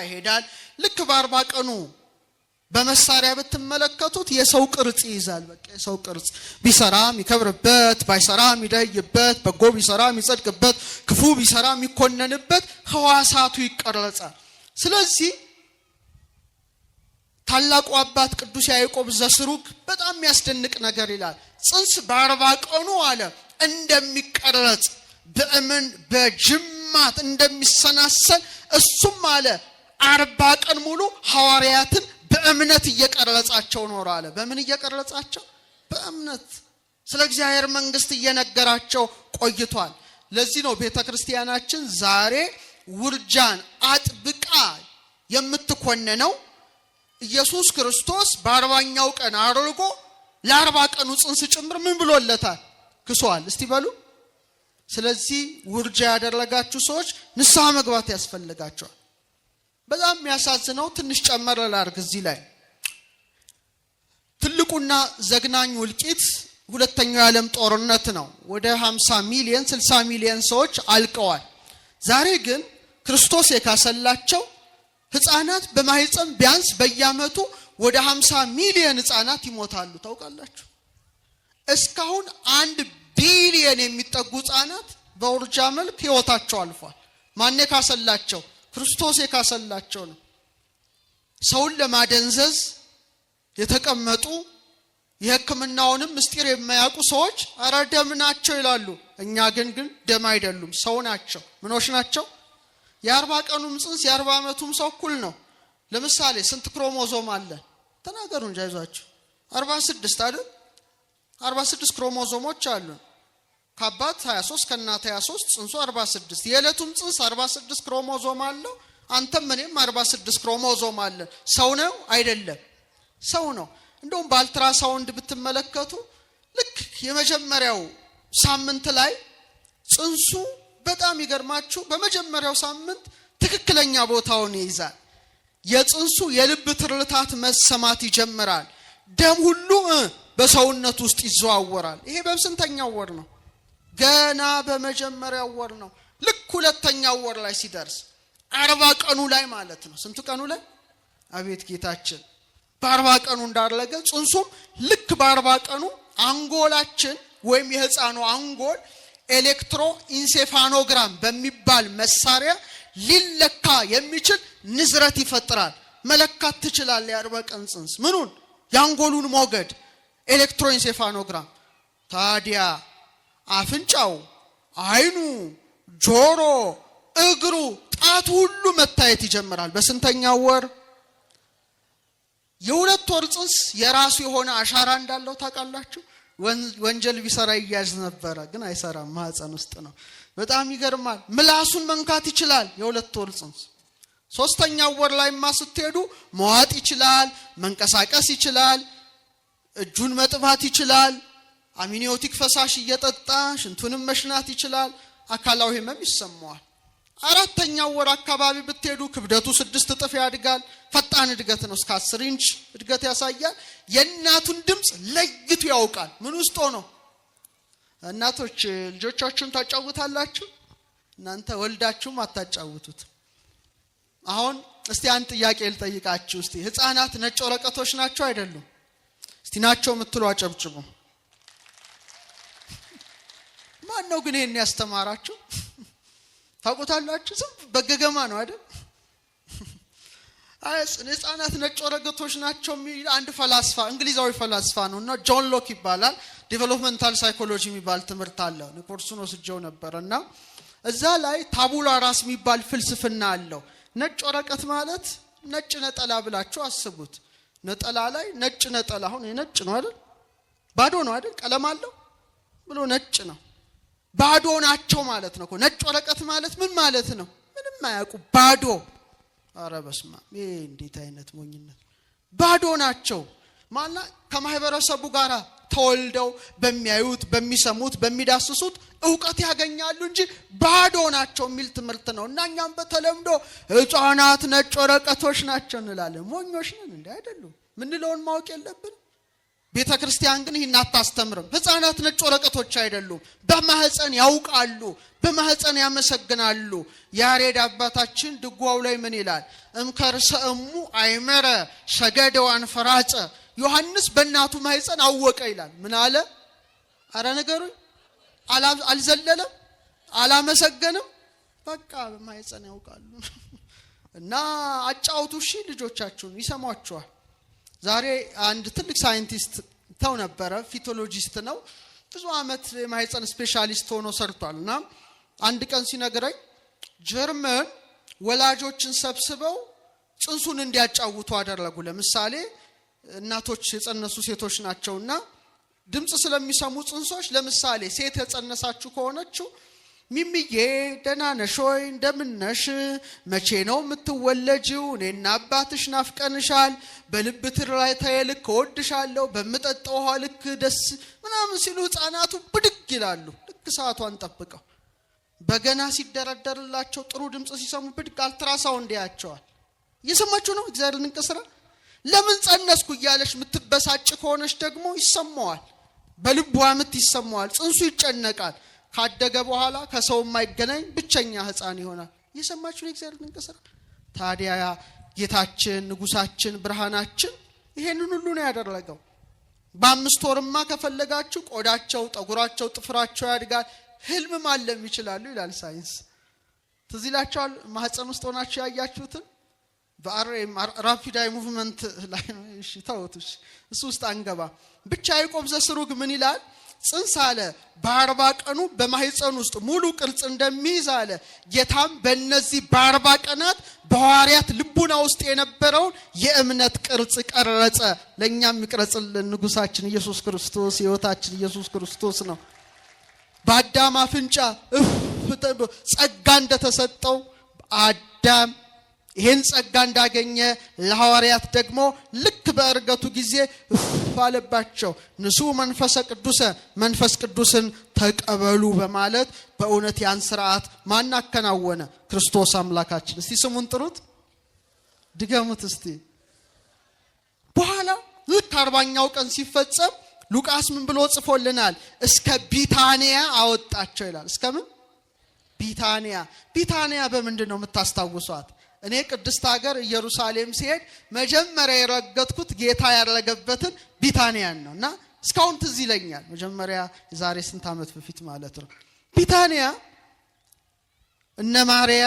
ይሄዳል። ልክ በ40 ቀኑ በመሳሪያ ብትመለከቱት የሰው ቅርጽ ይይዛል። በቃ የሰው ቅርጽ ቢሰራ የሚከብርበት፣ ባይሰራ የሚደይበት፣ በጎ ቢሰራ የሚጸድቅበት፣ ክፉ ቢሰራ የሚኮነንበት ሕዋሳቱ ይቀረጻል። ስለዚህ ታላቁ አባት ቅዱስ ያዕቆብ ዘስሩግ በጣም የሚያስደንቅ ነገር ይላል። ጽንስ በ40 ቀኑ አለ እንደሚቀረጽ በእምን በጅማት እንደሚሰናሰል እሱም አለ 40 ቀን ሙሉ ሐዋርያትን በእምነት እየቀረጻቸው ኖር አለ። በምን እየቀረጻቸው? በእምነት ስለ እግዚአብሔር መንግስት እየነገራቸው ቆይቷል። ለዚህ ነው ቤተክርስቲያናችን ዛሬ ውርጃን አጥብቃ የምትኮነነው። ኢየሱስ ክርስቶስ በ40ኛው ቀን አርጎ ለ40 ቀኑ ጽንስ ጭምር ምን ብሎለታል? ክሷል። እስቲ በሉ። ስለዚህ ውርጃ ያደረጋችሁ ሰዎች ንስሐ መግባት ያስፈልጋቸዋል። በጣም የሚያሳዝነው ትንሽ ጨመር ላድርግ እዚህ ላይ ትልቁና ዘግናኙ እልቂት ሁለተኛው የዓለም ጦርነት ነው። ወደ 50 ሚሊዮን 60 ሚሊዮን ሰዎች አልቀዋል። ዛሬ ግን ክርስቶስ የካሰላቸው ህፃናት በማህፀን ቢያንስ በየዓመቱ ወደ 50 ሚሊዮን ህፃናት ይሞታሉ። ታውቃላችሁ? እስካሁን 1 ቢሊዮን የሚጠጉ ህፃናት በውርጃ መልክ ህይወታቸው አልፏል። ማን የካሰላቸው? ክርስቶስ የካሰላቸው ነው። ሰውን ለማደንዘዝ የተቀመጡ የሕክምናውንም ምስጢር የማያውቁ ሰዎች አረ ደም ናቸው ይላሉ። እኛ ግን ደም አይደሉም፣ ሰው ናቸው። ምኖች ናቸው? የ40 ቀኑም ጽንስ የ40 ዓመቱም ሰው እኩል ነው። ለምሳሌ ስንት ክሮሞዞም አለ? ተናገሩ እንጂ አይዟችሁ። 46 አይደል? 46 ክሮሞዞሞች አሉ። ከአባት 23 ከእናት 23 ጽንሱ 46። የዕለቱም ጽንስ 46 ክሮሞዞም አለው። አንተም እኔም 46 ክሮሞዞም አለ። ሰው ነው አይደለም? ሰው ነው። እንደውም በአልትራሳውንድ ብትመለከቱ ልክ የመጀመሪያው ሳምንት ላይ ጽንሱ በጣም ይገርማችሁ በመጀመሪያው ሳምንት ትክክለኛ ቦታውን ይይዛል። የጽንሱ የልብ ትርታት መሰማት ይጀምራል። ደም ሁሉ በሰውነት ውስጥ ይዘዋወራል። ይሄ በስንተኛው ወር ነው? ገና በመጀመሪያው ወር ነው። ልክ ሁለተኛው ወር ላይ ሲደርስ 40 ቀኑ ላይ ማለት ነው። ስንት ቀኑ ላይ? አቤት ጌታችን! በ40 ቀኑ እንዳረገ ጽንሱም ልክ በ40 ቀኑ አንጎላችን ወይም የህፃኑ አንጎል ኤሌክትሮ ኢንሴፋኖግራም በሚባል መሳሪያ ሊለካ የሚችል ንዝረት ይፈጥራል። መለካት ትችላል። የ40 ቀን ጽንስ ምኑን? የአንጎሉን ሞገድ ኤሌክትሮ ኢንሴፋኖግራም። ታዲያ አፍንጫው፣ አይኑ፣ ጆሮ፣ እግሩ፣ ጣቱ ሁሉ መታየት ይጀምራል። በስንተኛው ወር? የ2 ወር ጽንስ የራሱ የሆነ አሻራ እንዳለው ታውቃላችሁ? ወንጀል ቢሰራ ይያዝ ነበረ፣ ግን አይሰራም። ማህፀን ውስጥ ነው። በጣም ይገርማል። ምላሱን መንካት ይችላል። የ2 ወር ጽንስ 3ኛው ወር ላይማ ስትሄዱ መዋጥ ይችላል፣ መንቀሳቀስ ይችላል፣ እጁን መጥባት ይችላል፣ አሚኒዮቲክ ፈሳሽ እየጠጣ ሽንቱንም መሽናት ይችላል። አካላዊ ህመም ይሰማዋል። 4ኛው ወር አካባቢ ብትሄዱ ክብደቱ 6 እጥፍ ያድጋል። ፈጣን እድገት ነው። እስከ 10 ኢንች እድገት ያሳያል። የእናቱን ድምጽ ለይቱ ያውቃል። ምን ውስጥ ሆኖ? እናቶች ልጆቻችሁን ታጫውታላችሁ? እናንተ ወልዳችሁም አታጫውቱት። አሁን እስቲ አንድ ጥያቄ ልጠይቃችሁ። እስቲ ህፃናት ነጭ ወረቀቶች ናቸው አይደሉም? እስቲ ናቸው የምትሉ አጨብጭቡ። ማን ነው ግን ይሄን ያስተማራችሁ? ታውቁታላችሁ? ዝም በገገማ ነው አይደል? ህፃናት ነጭ ወረቀቶች ናቸው የሚል አንድ ፈላስፋ እንግሊዛዊ ፈላስፋ ነውና ጆን ሎክ ይባላል። ዴቨሎፕመንታል ሳይኮሎጂ የሚባል ትምህርት አለው። ኮርሱን ወስጄው ነበርና እዛ ላይ ታቡላ ራስ የሚባል ፍልስፍና አለው። ነጭ ወረቀት ማለት ነጭ ነጠላ ብላችሁ አስቡት። ነጠላ ላይ ነጭ ነጠላ አሁን ነጭ ነው አይደል? ባዶ ነው አይደል? ቀለም አለው ብሎ ነጭ ነው። ባዶ ናቸው ማለት ነው። ነጭ ወረቀት ማለት ምን ማለት ነው? ምንም አያውቁ ባዶ። አረ በስማ ይሄ እንዴት አይነት ሞኝነት! ባዶ ናቸው ማለት ከማህበረሰቡ ጋር ተወልደው በሚያዩት በሚሰሙት በሚዳስሱት ዕውቀት ያገኛሉ እንጂ ባዶ ናቸው የሚል ትምህርት ነው። እና እኛም በተለምዶ ህፃናት ነጭ ወረቀቶች ናቸው እንላለን። ሞኞች ነን እንዴ? አይደሉም። ምንለውን ማወቅ የለብን። ቤተክርስቲያን ግን ይህን አታስተምርም። ህፃናት ነጭ ወረቀቶች አይደሉም። በማህፀን ያውቃሉ፣ በማህፀን ያመሰግናሉ። ያሬድ አባታችን ድጓው ላይ ምን ይላል? እምከርሰእሙ አይመረ ሰገደው አንፈራጸ። ዮሐንስ በእናቱ ማህፀን አወቀ ይላል። ምን አለ? አረ ነገሩ አልዘለለም፣ አላመሰገንም። በቃ በማህፀን ያውቃሉ። እና አጫውቱ እሺ፣ ልጆቻችሁን ይሰሟቸዋል። ዛሬ አንድ ትልቅ ሳይንቲስት ተው ነበረ፣ ፊቶሎጂስት ነው። ብዙ አመት የማህፀን ስፔሻሊስት ሆኖ ሰርቷልና አንድ ቀን ሲነግረኝ ጀርመን ወላጆችን ሰብስበው ጽንሱን እንዲያጫውቱ አደረጉ። ለምሳሌ እናቶች የጸነሱ ሴቶች ናቸውና ድምጽ ስለሚሰሙ ጽንሶች ለምሳሌ ሴት የጸነሳችሁ ከሆነችሁ ሚሚዬ ደህና ነሽ ወይ? እንደምን ነሽ? መቼ ነው የምትወለጂው? እኔና አባትሽ ናፍቀንሻል። በልብ ትር ላይ ተይልክ ወድሻለሁ፣ በመጠጣው ውሃ ልክ ደስ ምናምን ሲሉ ህፃናቱ ብድግ ይላሉ። ልክ ሰዓቷን ጠብቀው በገና ሲደረደርላቸው ጥሩ ድምጽ ሲሰሙ ብድግ አልትራሳውንድ ያያቸዋል። እየሰማችሁ ነው? እግዚአብሔር ልንቀስራ ለምን ጸነስኩ እያለሽ ምትበሳጭ ከሆነሽ ደግሞ ይሰማዋል። በልቧ ምት ይሰማዋል። ጽንሱ ይጨነቃል። ካደገ በኋላ ከሰው የማይገናኝ ብቸኛ ህፃን ይሆናል። እየሰማችሁ ነው? እግዚአብሔር ልንቀስራ። ታዲያ ጌታችን ንጉሳችን ብርሃናችን ይሄንን ሁሉ ነው ያደረገው። በ5 ወርማ ከፈለጋችሁ ቆዳቸው፣ ጠጉራቸው፣ ጥፍራቸው ያድጋል። ህልም ማለም ይችላሉ ይላል ሳይንስ። ትዝ ይላችኋል ማህፀን ውስጥ ሆናችሁ ያያችሁትን በአርኤም ራፒድ አይ ሙቭመንት ላይ ነው። እሺ ታውቱሽ እሱ ውስጥ አንገባ። ብቻ ያዕቆብ ዘስሩግ ምን ይላል? ጽንስ አለ በ40 ቀኑ በማህፀን ውስጥ ሙሉ ቅርጽ እንደሚይዝ አለ። ጌታም በእነዚህ በ40 ቀናት በሐዋርያት ልቡና ውስጥ የነበረውን የእምነት ቅርጽ ቀረጸ። ለኛም ይቀርጽልን ንጉሳችን ኢየሱስ ክርስቶስ ሕይወታችን ኢየሱስ ክርስቶስ ነው። በአዳም አፍንጫ ጸጋ እንደተሰጠው አዳም ይሄን ጸጋ እንዳገኘ ለሐዋርያት ደግሞ ልክ በእርገቱ ጊዜ ባለባቸው ንሱ መንፈስ ቅዱስን ተቀበሉ በማለት በእውነት ያን ሥርዓት ማን አከናወነ? ክርስቶስ አምላካችን። እስቲ ስሙን ጥሩት፣ ድገሙት እስቲ። በኋላ ልክ 40ኛው ቀን ሲፈጸም ሉቃስ ምን ብሎ ጽፎልናል? እስከ ቢታንያ አወጣቸው ይላል። እስከ ምን? ቢታንያ። ቢታንያ በምንድን ነው የምታስታውሷት? እኔ ቅድስት ሀገር ኢየሩሳሌም ሲሄድ መጀመሪያ የረገጥኩት ጌታ ያረገበትን ቢታንያን ነውና እስካሁን ትዝ ይለኛል። መጀመሪያ የዛሬ ስንት ዓመት በፊት ማለት ነው። ቢታንያ እነ ማርያ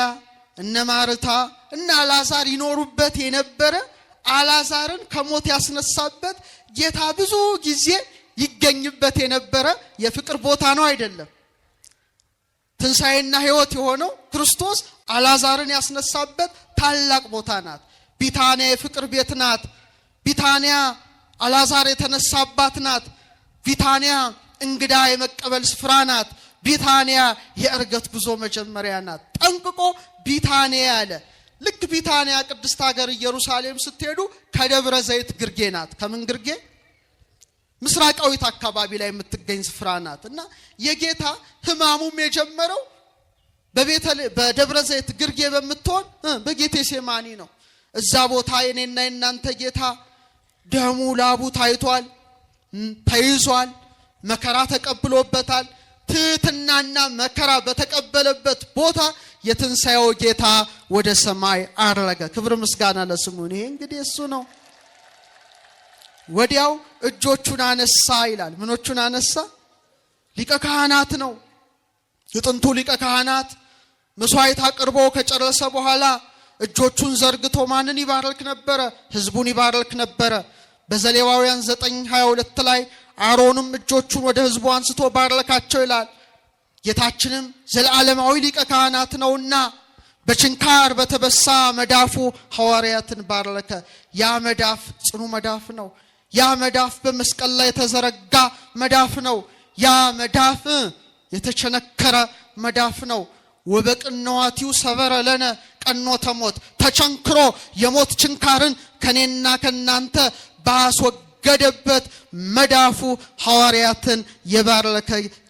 እነ ማርታ እና አልዓዛር ይኖሩበት የነበረ አልዓዛርን ከሞት ያስነሳበት ጌታ ብዙ ጊዜ ይገኝበት የነበረ የፍቅር ቦታ ነው አይደለም? ትንሣኤና ሕይወት የሆነው ክርስቶስ አልዓዛርን ያስነሳበት ታላቅ ቦታ ናት። ቢታንያ የፍቅር ቤት ናት። ቢታንያ አልዓዛር የተነሳባት ናት። ቢታንያ እንግዳ የመቀበል ስፍራ ናት። ቢታንያ የእርገት ጉዞ መጀመሪያ ናት። ጠንቅቆ ቢታንያ ያለ ልክ ቢታንያ ቅድስት ሀገር ኢየሩሳሌም ስትሄዱ ከደብረ ዘይት ግርጌ ናት። ከምን ግርጌ? ምስራቃዊት አካባቢ ላይ የምትገኝ ስፍራ ናት። እና የጌታ ሕማሙም የጀመረው በደብረ ዘይት ግርጌ በምትሆን በጌቴሴማኒ ነው። እዛ ቦታ የኔና የናንተ ጌታ ደሙ ላቡ ታይቷል፣ ተይዟል፣ መከራ ተቀብሎበታል። ትህትናና መከራ በተቀበለበት ቦታ የትንሣኤው ጌታ ወደ ሰማይ አረገ። ክብር ምስጋና ለስሙ። ይሄ እንግዲህ እሱ ነው። ወዲያው እጆቹን አነሳ ይላል። ምኖቹን አነሳ? ሊቀ ካህናት ነው። የጥንቱ ሊቀ ካህናት መስዋዕት አቅርቦ ከጨረሰ በኋላ እጆቹን ዘርግቶ ማንን ይባርክ ነበረ? ሕዝቡን ይባርክ ነበረ። በዘሌዋውያን 9:22 ላይ አሮንም እጆቹን ወደ ሕዝቡ አንስቶ ባረካቸው ይላል። ጌታችንም ዘላለማዊ ሊቀ ካህናት ነውና በችንካር በተበሳ መዳፉ ሐዋርያትን ባረከ። ያ መዳፍ ጽኑ መዳፍ ነው። ያ መዳፍ በመስቀል ላይ የተዘረጋ መዳፍ ነው። ያ መዳፍ የተቸነከረ መዳፍ ነው። ወበቅንዋቲው ሰበረ ለነ ቀኖተ ሞት፣ ተቸንክሮ የሞት ችንካርን ከኔና ከናንተ ባስወገደበት መዳፉ ሐዋርያትን የባረከ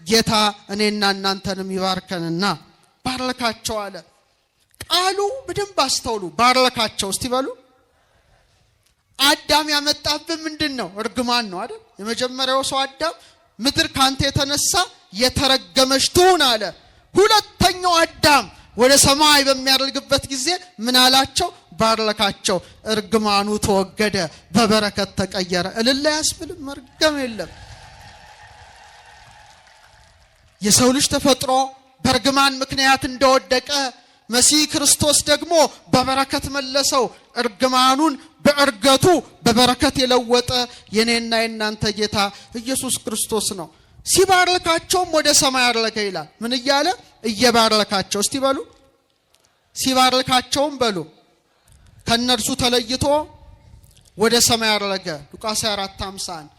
ጌታ እኔና እናንተንም ይባርከንና ባረካቸው አለ። ቃሉ በደንብ አስተውሉ። ባረካቸው እስቲ በሉ። አዳም ያመጣብን ምንድነው? እርግማን ነው አይደል? የመጀመሪያው ሰው አዳም ምድር ካንተ የተነሳ የተረገመች ትሁን አለ። ሁለተኛው አዳም ወደ ሰማይ በሚያርግበት ጊዜ ምን አላቸው? ባረካቸው። እርግማኑ ተወገደ፣ በበረከት ተቀየረ። እልል ያስብልም መርገም የለም። የሰው ልጅ ተፈጥሮ በእርግማን ምክንያት እንደወደቀ መሲህ ክርስቶስ ደግሞ በበረከት መለሰው። እርግማኑን በእርገቱ በበረከት የለወጠ የኔና የናንተ ጌታ ኢየሱስ ክርስቶስ ነው። ሲባርካቸውም ወደ ሰማይ አረገ ይላል። ምን እያለ? እየባረካቸው። እስቲ በሉ ሲባርካቸውም በሉ ከነርሱ ተለይቶ ወደ ሰማይ አረገ። ሉቃስ 4:51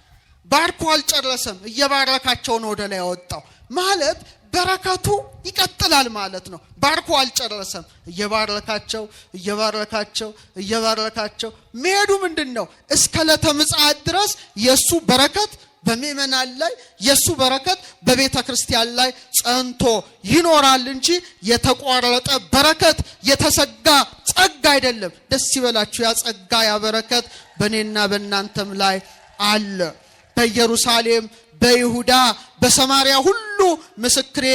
ባርኮ አልጨረሰም። እየባረካቸው ነው ወደ ላይ ያወጣው ማለት በረከቱ ይቀጥላል ማለት ነው። ባርኮ አልጨረሰም። እየባረካቸው እየባረካቸው እየባረካቸው መሄዱ ምንድነው? እስከ ዕለተ ምጽአት ድረስ የሱ በረከት በምእመናን ላይ የሱ በረከት በቤተ ክርስቲያን ላይ ጸንቶ ይኖራል እንጂ የተቋረጠ በረከት የተሰጋ ጸጋ አይደለም። ደስ ይበላችሁ። ያ ጸጋ ያ በረከት በእኔና በእናንተም ላይ አለ። በኢየሩሳሌም በይሁዳ በሰማርያ ሁሉ ምስክሬ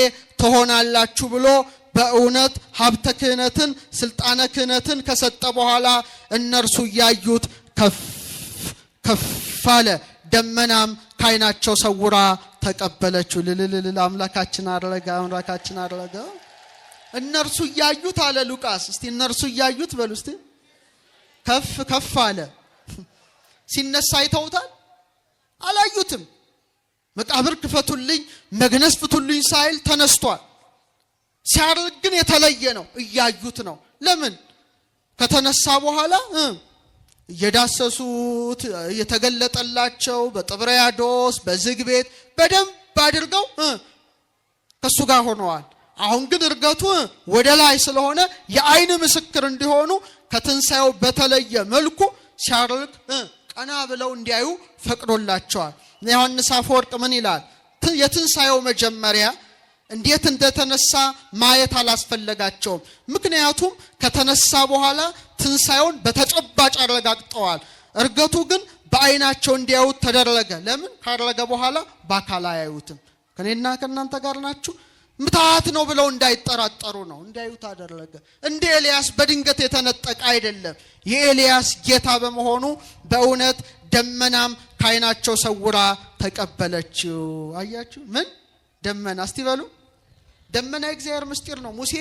ትሆናላችሁ ብሎ በእውነት ሀብተ ክህነትን ስልጣነ ክህነትን ከሰጠ በኋላ እነርሱ ያዩት ከፍ ከፍ አለ። ደመናም ካይናቸው ሰውራ ተቀበለችው። ልልልል አምላካችን አረጋ አምላካችን አረጋ። እነርሱ ያዩት አለ ሉቃስ። እስቲ እነርሱ ያዩት በሉ እስቲ። ከፍ ከፍ አለ። ሲነሳ አይተውታል? አላዩትም። መቃብር ክፈቱልኝ መግነዝ ፍቱልኝ ሳይል ተነስቷል። ሲያርግ ግን የተለየ ነው። እያዩት ነው። ለምን? ከተነሳ በኋላ እየዳሰሱት እየተገለጠላቸው በጥብርያዶስ በዝግ ቤት በደንብ አድርገው ከሱ ጋር ሆነዋል። አሁን ግን እርገቱ ወደ ላይ ስለሆነ የአይን ምስክር እንዲሆኑ ከትንሳኤው በተለየ መልኩ ሲያርግ ቀና ብለው እንዲያዩ ፈቅዶላቸዋል። ዮሐንስ አፈወርቅ ምን ይላል? የትንሳኤው መጀመሪያ እንዴት እንደተነሳ ማየት አላስፈለጋቸውም። ምክንያቱም ከተነሳ በኋላ ትንሳኤውን በተጨባጭ አረጋግጠዋል። እርገቱ ግን በአይናቸው እንዲያዩት ተደረገ። ለምን? ካረገ በኋላ በአካል አያዩትም። ከኔና ከናንተ ጋር ናችሁ። ምታት ነው ብለው እንዳይጠራጠሩ ነው። እንዲያዩት አደረገ። እንደ ኤልያስ በድንገት የተነጠቀ አይደለም። የኤልያስ ጌታ በመሆኑ በእውነት ደመናም ካይናቸው ሰውራ ተቀበለችው። አያችሁ? ምን ደመና? እስቲ በሉ። ደመና የእግዚአብሔር ምስጢር ነው። ሙሴ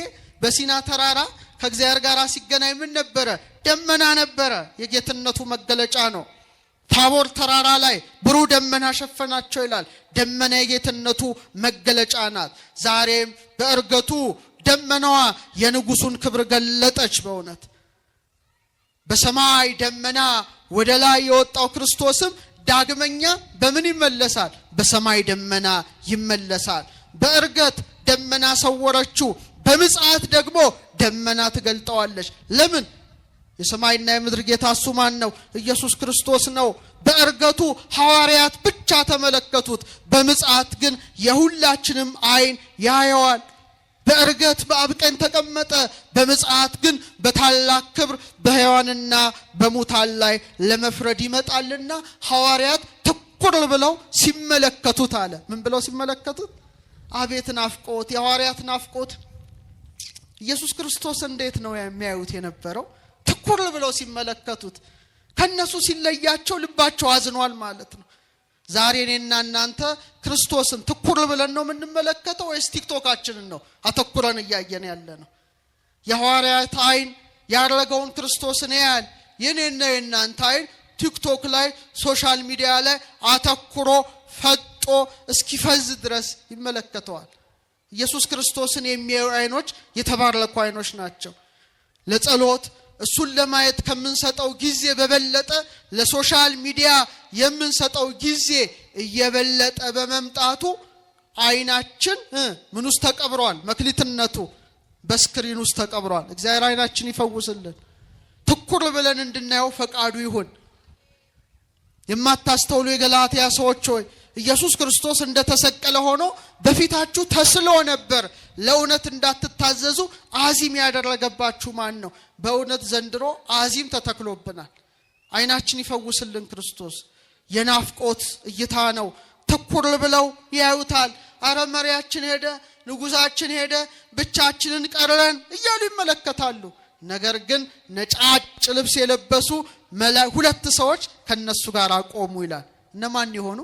በሲና ተራራ ከእግዚአብሔር ጋር ሲገናኝ ምን ነበረ? ደመና ነበረ። የጌትነቱ መገለጫ ነው። ታቦር ተራራ ላይ ብሩህ ደመና ሸፈናቸው ይላል። ደመና የጌትነቱ መገለጫ ናት። ዛሬም በእርገቱ ደመናዋ የንጉሱን ክብር ገለጠች። በእውነት በሰማይ ደመና ወደ ላይ የወጣው ክርስቶስም ዳግመኛ በምን ይመለሳል? በሰማይ ደመና ይመለሳል። በእርገት ደመና ሰወረችው፣ በምጽአት ደግሞ ደመና ትገልጠዋለች። ለምን? የሰማይና የምድር ጌታ እሱ ማን ነው? ኢየሱስ ክርስቶስ ነው። በእርገቱ ሐዋርያት ብቻ ተመለከቱት፣ በምጽአት ግን የሁላችንም አይን ያየዋል። በእርገት በአብ ቀኝ ተቀመጠ፣ በምጽአት ግን በታላቅ ክብር በሕያዋንና በሙታን ላይ ለመፍረድ ይመጣልና ሐዋርያት ትኩር ብለው ሲመለከቱት አለ። ምን ብለው ሲመለከቱት? አቤት ናፍቆት! የሐዋርያት ናፍቆት! ኢየሱስ ክርስቶስ እንዴት ነው የሚያዩት የነበረው? ትኩር ብለው ሲመለከቱት። ከነሱ ሲለያቸው ልባቸው አዝኗል ማለት ነው። ዛሬ እኔና እናንተ ክርስቶስን ትኩር ብለን ነው የምንመለከተው ወይስ ቲክቶካችንን ነው አተኩረን እያየን ያለ ነው? የሐዋርያት አይን ያረጋውን ክርስቶስን ያያል። የኔና የናንተ አይን ቲክቶክ ላይ ሶሻል ሚዲያ ላይ አተኩሮ ፈጦ እስኪፈዝ ድረስ ይመለከተዋል። ኢየሱስ ክርስቶስን የሚያዩ አይኖች የተባረኩ አይኖች ናቸው። ለጸሎት እሱን ለማየት ከምንሰጠው ጊዜ በበለጠ ለሶሻል ሚዲያ የምንሰጠው ጊዜ እየበለጠ በመምጣቱ አይናችን ምን ውስጥ ተቀብሯል? መክሊትነቱ በስክሪን ውስጥ ተቀብሯል። እግዚአብሔር አይናችን ይፈውስልን። ትኩር ብለን እንድናየው ፈቃዱ ይሁን። የማታስተውሉ የገላትያ ሰዎች ሆይ ኢየሱስ ክርስቶስ እንደተሰቀለ ሆኖ በፊታችሁ ተስሎ ነበር። ለእውነት እንዳትታዘዙ አዚም ያደረገባችሁ ማን ነው? በእውነት ዘንድሮ አዚም ተተክሎብናል። አይናችን ይፈውስልን ክርስቶስ። የናፍቆት እይታ ነው። ትኩር ብለው ያዩታል። አረ መሪያችን ሄደ፣ ንጉሳችን ሄደ፣ ብቻችንን ቀረን እያሉ ይመለከታሉ። ነገር ግን ነጫጭ ልብስ የለበሱ ሁለት ሰዎች ከነሱ ጋር ቆሙ ይላል። እነማን ይሆኑ?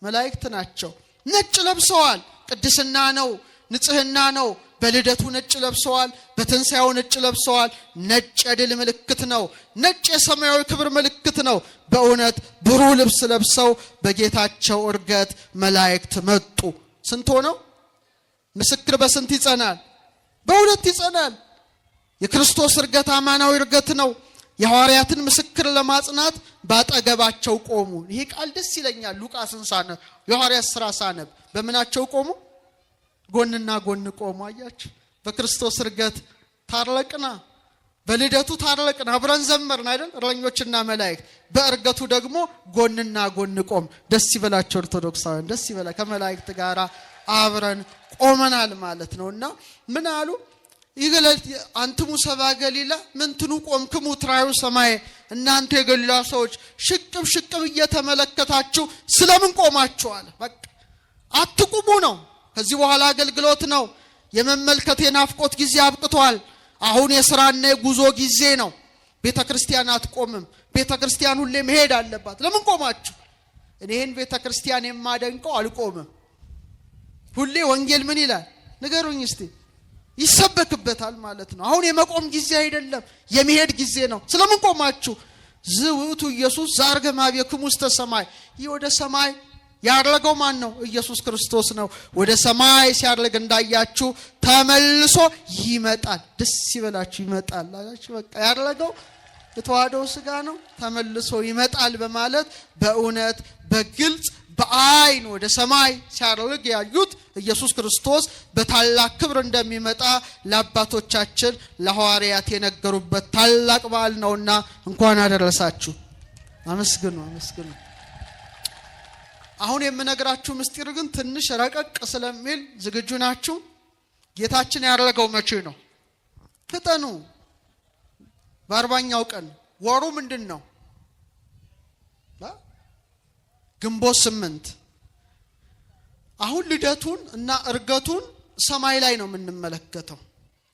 መላእክት ናቸው። ነጭ ለብሰዋል። ቅድስና ነው፣ ንጽህና ነው። በልደቱ ነጭ ለብሰዋል፣ በትንሣኤው ነጭ ለብሰዋል። ነጭ የድል ምልክት ነው። ነጭ የሰማያዊ ክብር ምልክት ነው። በእውነት ብሩህ ልብስ ለብሰው በጌታቸው እርገት መላእክት መጡ። ስንት ሆነው? ምስክር በስንት ይጸናል? በሁለት ይጸናል። የክርስቶስ እርገት አማናዊ እርገት ነው። የሐዋርያትን ምስክር ለማጽናት ባጠገባቸው ቆሙ። ይሄ ቃል ደስ ይለኛል። ሉቃስን ሳነብ የሐዋርያት ሥራ ሳነብ በመናቸው ቆሙ? ጎንና ጎን ቆሙ። አያችሁ? በክርስቶስ እርገት ታረቅና፣ በልደቱ ታረቅና፣ አብረን ዘመርን አይደል? እረኞችና መላእክት። በእርገቱ ደግሞ ጎንና ጎን ቆም። ደስ ይበላችሁ ኦርቶዶክሳውያን፣ ደስ ይበላ። ከመላእክት ጋር አብረን ቆመናል ማለት ነውና ምን አሉ? ይገለጥ አንተሙ ሰባ ገሊላ ምን ትኑ ቆምክሙ ትራዩ ሰማይ። እናንተ የገሊላ ሰዎች ሽቅብ ሽቅብ እየተመለከታችሁ ስለምን ቆማችሁ አለ። በቃ አትቁሙ ነው። ከዚህ በኋላ አገልግሎት ነው። የመመልከት የናፍቆት ጊዜ አብቅቷል። አሁን የሥራና የጉዞ ጊዜ ነው። ቤተክርስቲያን አትቆምም። ቤተክርስቲያን ሁሌ መሄድ አለባት። ለምን ቆማችሁ? እኔን ቤተክርስቲያን የማደንቀው አልቆምም። ሁሌ ወንጌል ምን ይላል ንገሩኝ እስቲ። ይሰበክበታል ማለት ነው። አሁን የመቆም ጊዜ አይደለም፣ የመሄድ ጊዜ ነው። ስለምን ቆማችሁ? ዝውቱ ኢየሱስ ዛርገ ማብየክሙ ውስተ ሰማይ። ይህ ወደ ሰማይ ያረገው ማን ነው? ኢየሱስ ክርስቶስ ነው። ወደ ሰማይ ሲያርግ እንዳያችሁ ተመልሶ ይመጣል። ደስ ይበላችሁ። ይመጣል አላችሁ። በቃ ያረገው የተዋህደው ሥጋ ነው። ተመልሶ ይመጣል በማለት በእውነት በግልጽ በአይን ወደ ሰማይ ሲያርግ ያዩት ኢየሱስ ክርስቶስ በታላቅ ክብር እንደሚመጣ ለአባቶቻችን ለሐዋርያት የነገሩበት ታላቅ በዓል ነውና እንኳን አደረሳችሁ። አመስግኑ፣ አመስግኑ። አሁን የምነግራችሁ ምስጢር ግን ትንሽ ረቀቅ ስለሚል ዝግጁ ናችሁ? ጌታችን ያረገው መቼ ነው? ፍጠኑ። በ40ኛው ቀን። ወሩ ምንድን ነው? ግንቦት 8። አሁን ልደቱን እና እርገቱን ሰማይ ላይ ነው የምንመለከተው።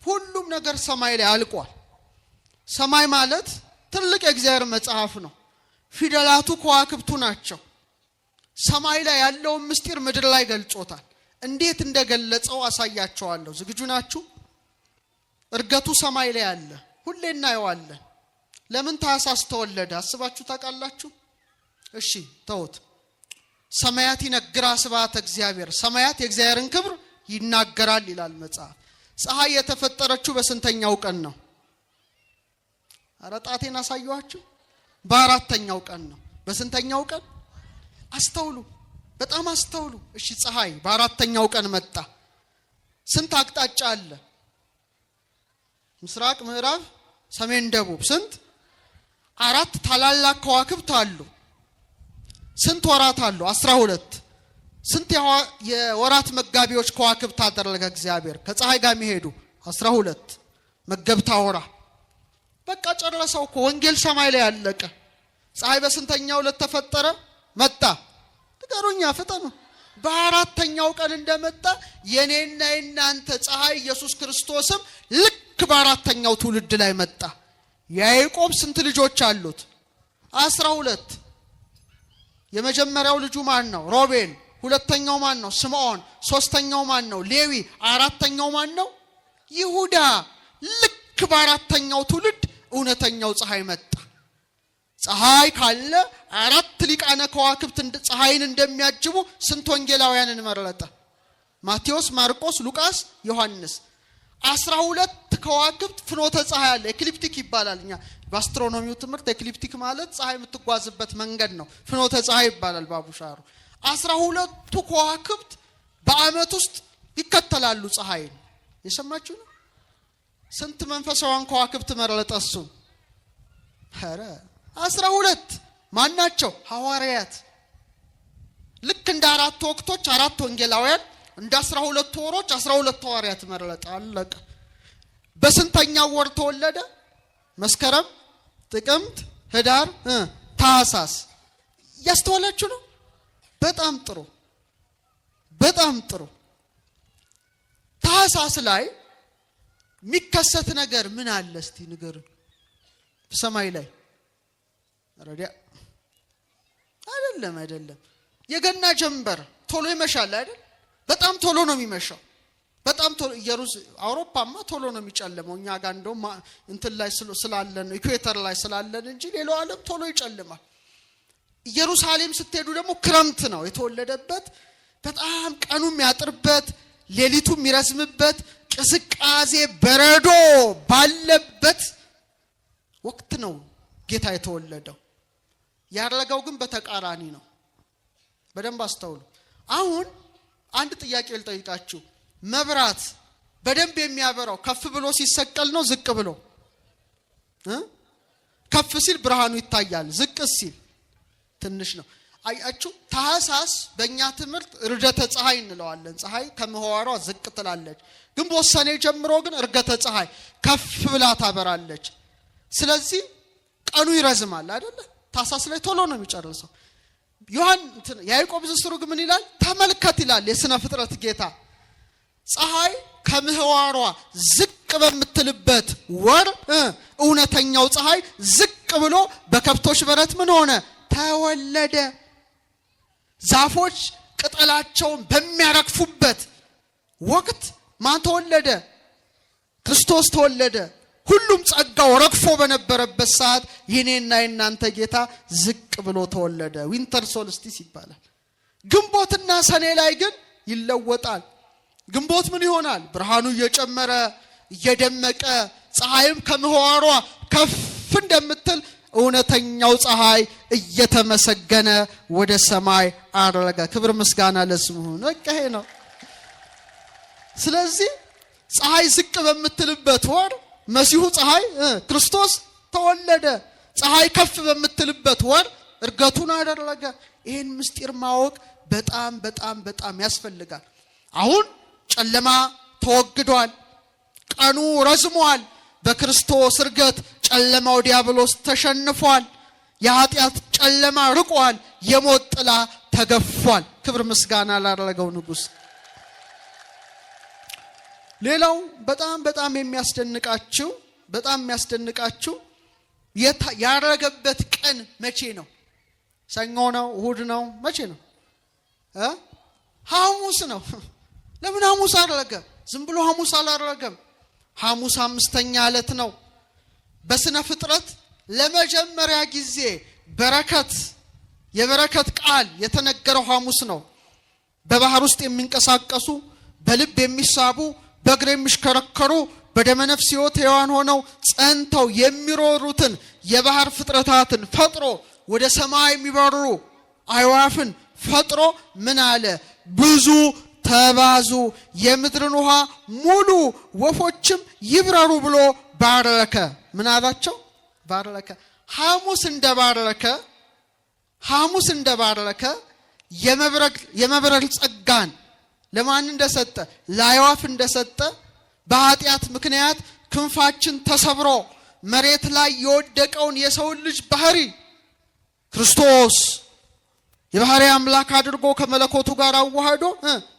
ሁሉም ነገር ሰማይ ላይ አልቋል። ሰማይ ማለት ትልቅ የእግዚአብሔር መጽሐፍ ነው። ፊደላቱ ከዋክብቱ ናቸው። ሰማይ ላይ ያለውን ምስጢር ምድር ላይ ገልጾታል። እንዴት እንደገለጸው አሳያቸዋለሁ። ዝግጁ ናችሁ? እርገቱ ሰማይ ላይ አለ። ሁሌ እናየዋለን። ለምን ታኅሳስ ተወለደ አስባችሁ ታውቃላችሁ? እሺ ተውት። ሰማያት ይነግራ ስብሐተ እግዚአብሔር። ሰማያት የእግዚአብሔርን ክብር ይናገራል ይላል መጽሐፍ። ፀሐይ የተፈጠረችው በስንተኛው ቀን ነው? አረጣቴን አሳየኋችሁ። በ4ኛው ቀን ነው። በስንተኛው ቀን? አስተውሉ፣ በጣም አስተውሉ። እሺ ፀሐይ በ4ኛው ቀን መጣ። ስንት አቅጣጫ አለ? ምስራቅ፣ ምዕራብ፣ ሰሜን፣ ደቡብ። ስንት? 4 ታላላቅ ከዋክብት አሉ። ስንት ወራት አሉ? 12። ስንት የወራት መጋቢዎች ከዋክብት አደረገ እግዚአብሔር ከፀሐይ ጋር የሚሄዱ? 12 መገብታ ወራ። በቃ ጨረሰው እኮ። ወንጌል ሰማይ ላይ ያለቀ። ፀሐይ በስንተኛው ዕለት ተፈጠረ? መጣ። ንገሩኛ፣ ፍጠኑ። በ4ኛው ቀን እንደመጣ የኔና የናንተ ፀሐይ ኢየሱስ ክርስቶስም ልክ በ4ኛው ትውልድ ላይ መጣ። ያዕቆብ ስንት ልጆች አሉት? 12። የመጀመሪያው ልጁ ማን ነው? ሮቤል። ሁለተኛው ማን ነው? ስምዖን። ሶስተኛው ማን ነው? ሌዊ። 4ኛው ማን ነው? ይሁዳ። ልክ ልክ በአራተኛው ትውልድ እውነተኛው ፀሐይ መጣ። ፀሐይ ካለ አራት ሊቃነ ከዋክብት ፀሐይን እንደሚያጅቡ ስንት ወንጌላውያንን መረጠ? ማቴዎስ፣ ማርቆስ፣ ሉቃስ፣ ዮሐንስ። 12 ከዋክብት ፍኖተ ፀሐይ አለ። ኤክሊፕቲክ ይባላል። እኛ በአስትሮኖሚው ትምህርት ኤክሊፕቲክ ማለት ፀሐይ የምትጓዝበት መንገድ ነው። ፍኖተ ፀሐይ ይባላል ባቡሻሩ። 12ቱ ከዋክብት በአመት ውስጥ ይከተላሉ ፀሐይን። የሰማችሁ ነው? ስንት መንፈሳውያን ከዋክብት መረጠ እሱ? ኧረ 12 ማናቸው? ሐዋርያት። ልክ እንደ አራት ወቅቶች አራት ወንጌላውያን፣ እንደ 12 ወሮች 12 ሐዋርያት መረጠ። አለቀ። በስንተኛው ወር ተወለደ? መስከረም፣ ጥቅምት፣ ህዳር፣ ታህሳስ። ያስተዋላችሁ ነው? በጣም ጥሩ፣ በጣም ጥሩ። ታህሳስ ላይ የሚከሰት ነገር ምን አለ እስቲ ንገሩን። ሰማይ ላይ ረዲያ አይደለም የገና ጀንበር ቶሎ ይመሻል አይደል? በጣም ቶሎ ነው የሚመሻው። በጣም ቶሎ አውሮፓማ ቶሎ ነው የሚጨልመው። እኛ ጋር እንደው እንትን ላይ ስላለን ኢኩዌተር ላይ ስላለን እንጂ ሌላው ዓለም ቶሎ ይጨልማል። ኢየሩሳሌም ስትሄዱ ደግሞ ክረምት ነው የተወለደበት። በጣም ቀኑ የሚያጥርበት ሌሊቱ የሚረዝምበት ቅዝቃዜ በረዶ ባለበት ወቅት ነው ጌታ የተወለደው። ያረጋው ግን በተቃራኒ ነው። በደንብ አስተውሉ። አሁን አንድ ጥያቄ ልጠይቃችሁ። መብራት በደንብ የሚያበራው ከፍ ብሎ ሲሰቀል ነው ዝቅ ብሎ? ከፍ ሲል ብርሃኑ ይታያል፣ ዝቅ ሲል ትንሽ ነው። አያችሁ፣ ታህሳስ በእኛ ትምህርት ርደተ ፀሐይ እንለዋለን። ፀሐይ ከምህዋሯ ዝቅ ትላለች። ግን በወሰኔ ጀምሮ ግን እርገተ ፀሐይ ከፍ ብላ ታበራለች። ስለዚህ ቀኑ ይረዝማል አይደለ? ታህሳስ ላይ ቶሎ ነው የሚጨርሰው። ያዕቆብ ዘሥሩግ ምን ይላል? ተመልከት ይላል የሥነ ፍጥረት ጌታ። ፀሐይ ከምህዋሯ ዝቅ በምትልበት ወር እውነተኛው ፀሐይ ዝቅ ብሎ በከብቶች በረት ምን ሆነ? ተወለደ። ዛፎች ቅጠላቸውን በሚያረግፉበት ወቅት ማን ተወለደ? ክርስቶስ ተወለደ። ሁሉም ጸጋው ረግፎ በነበረበት ሰዓት የኔና የናንተ ጌታ ዝቅ ብሎ ተወለደ። ዊንተር ሶልስቲስ ይባላል። ግንቦትና ሰኔ ላይ ግን ይለወጣል። ግንቦት ምን ይሆናል? ብርሃኑ እየጨመረ እየደመቀ ፀሐይም ከምህዋሯ ከፍ እንደምትል እውነተኛው ፀሐይ እየተመሰገነ ወደ ሰማይ አረገ። ክብር ምስጋና ለስሙ ይሁን። ይሄ ነው። ስለዚህ ፀሐይ ዝቅ በምትልበት ወር መሲሁ ፀሐይ ክርስቶስ ተወለደ። ፀሐይ ከፍ በምትልበት ወር እርገቱን አደረገ። ይሄን ምስጢር ማወቅ በጣም በጣም በጣም ያስፈልጋል። አሁን ጨለማ ተወግዷል፣ ቀኑ ረዝሟል። በክርስቶስ እርገት ጨለማው ዲያብሎስ ተሸንፏል። የኃጢአት ጨለማ ርቋል። የሞት ጥላ ተገፏል። ክብር ምስጋና ላደረገው ንጉሥ። ሌላው በጣም በጣም የሚያስደንቃችሁ ያረገበት ቀን መቼ ነው? ሰኞ ነው? እሁድ ነው? መቼ ነው? ሐሙስ ነው። ለምን ሐሙስ አደረገ? ዝም ብሎ ሐሙስ አላደረገም። ሐሙስ 5ኛ ዕለት ነው። በስነ ፍጥረት ለመጀመሪያ ጊዜ የበረከት ቃል የተነገረው ሐሙስ ነው። በባህር ውስጥ የሚንቀሳቀሱ በልብ የሚሳቡ በእግር የሚሽከረከሩ በደመነፍስ ሕይወት ሕያዋን ሆነው ጸንተው የሚሮሩትን የባህር ፍጥረታትን ፈጥሮ ወደ ሰማይ የሚበሩ አዕዋፍን ፈጥሮ ምን አለ? ብዙ ተባዙ፣ የምድርን ውሃ ሙሉ፣ ወፎችም ይብረሩ ብሎ ባረከ። ምን አላቸው? ባረከ። ሐሙስ እንደባረከ የመብረር ጸጋን ለማን እንደሰጠ? ለአዕዋፍ እንደሰጠ በኃጢአት ምክንያት ክንፋችን ተሰብሮ መሬት ላይ የወደቀውን የሰውን ልጅ ባህሪ ክርስቶስ የባህሪ አምላክ አድርጎ ከመለኮቱ ጋር አዋህዶ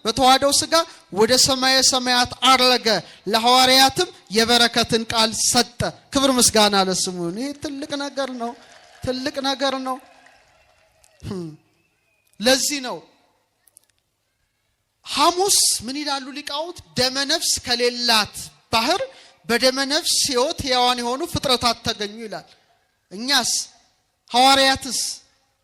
በተዋህደው ሥጋ ወደ ሰማየ ሰማያት አረገ። ለሐዋርያትም የበረከትን ቃል ሰጠ። ክብር ምስጋና ለስሙ። ይህ ትልቅ ነገር ነው። ለዚህ ነው ሐሙስ ምን ይላሉ ሊቃውንት? ደመነፍስ ከሌላት ባህር በደመ ነፍስ ሕይወት ሕያዋን የሆኑ ፍጥረታት ተገኙ ይላል። እኛስ ሐዋርያትስ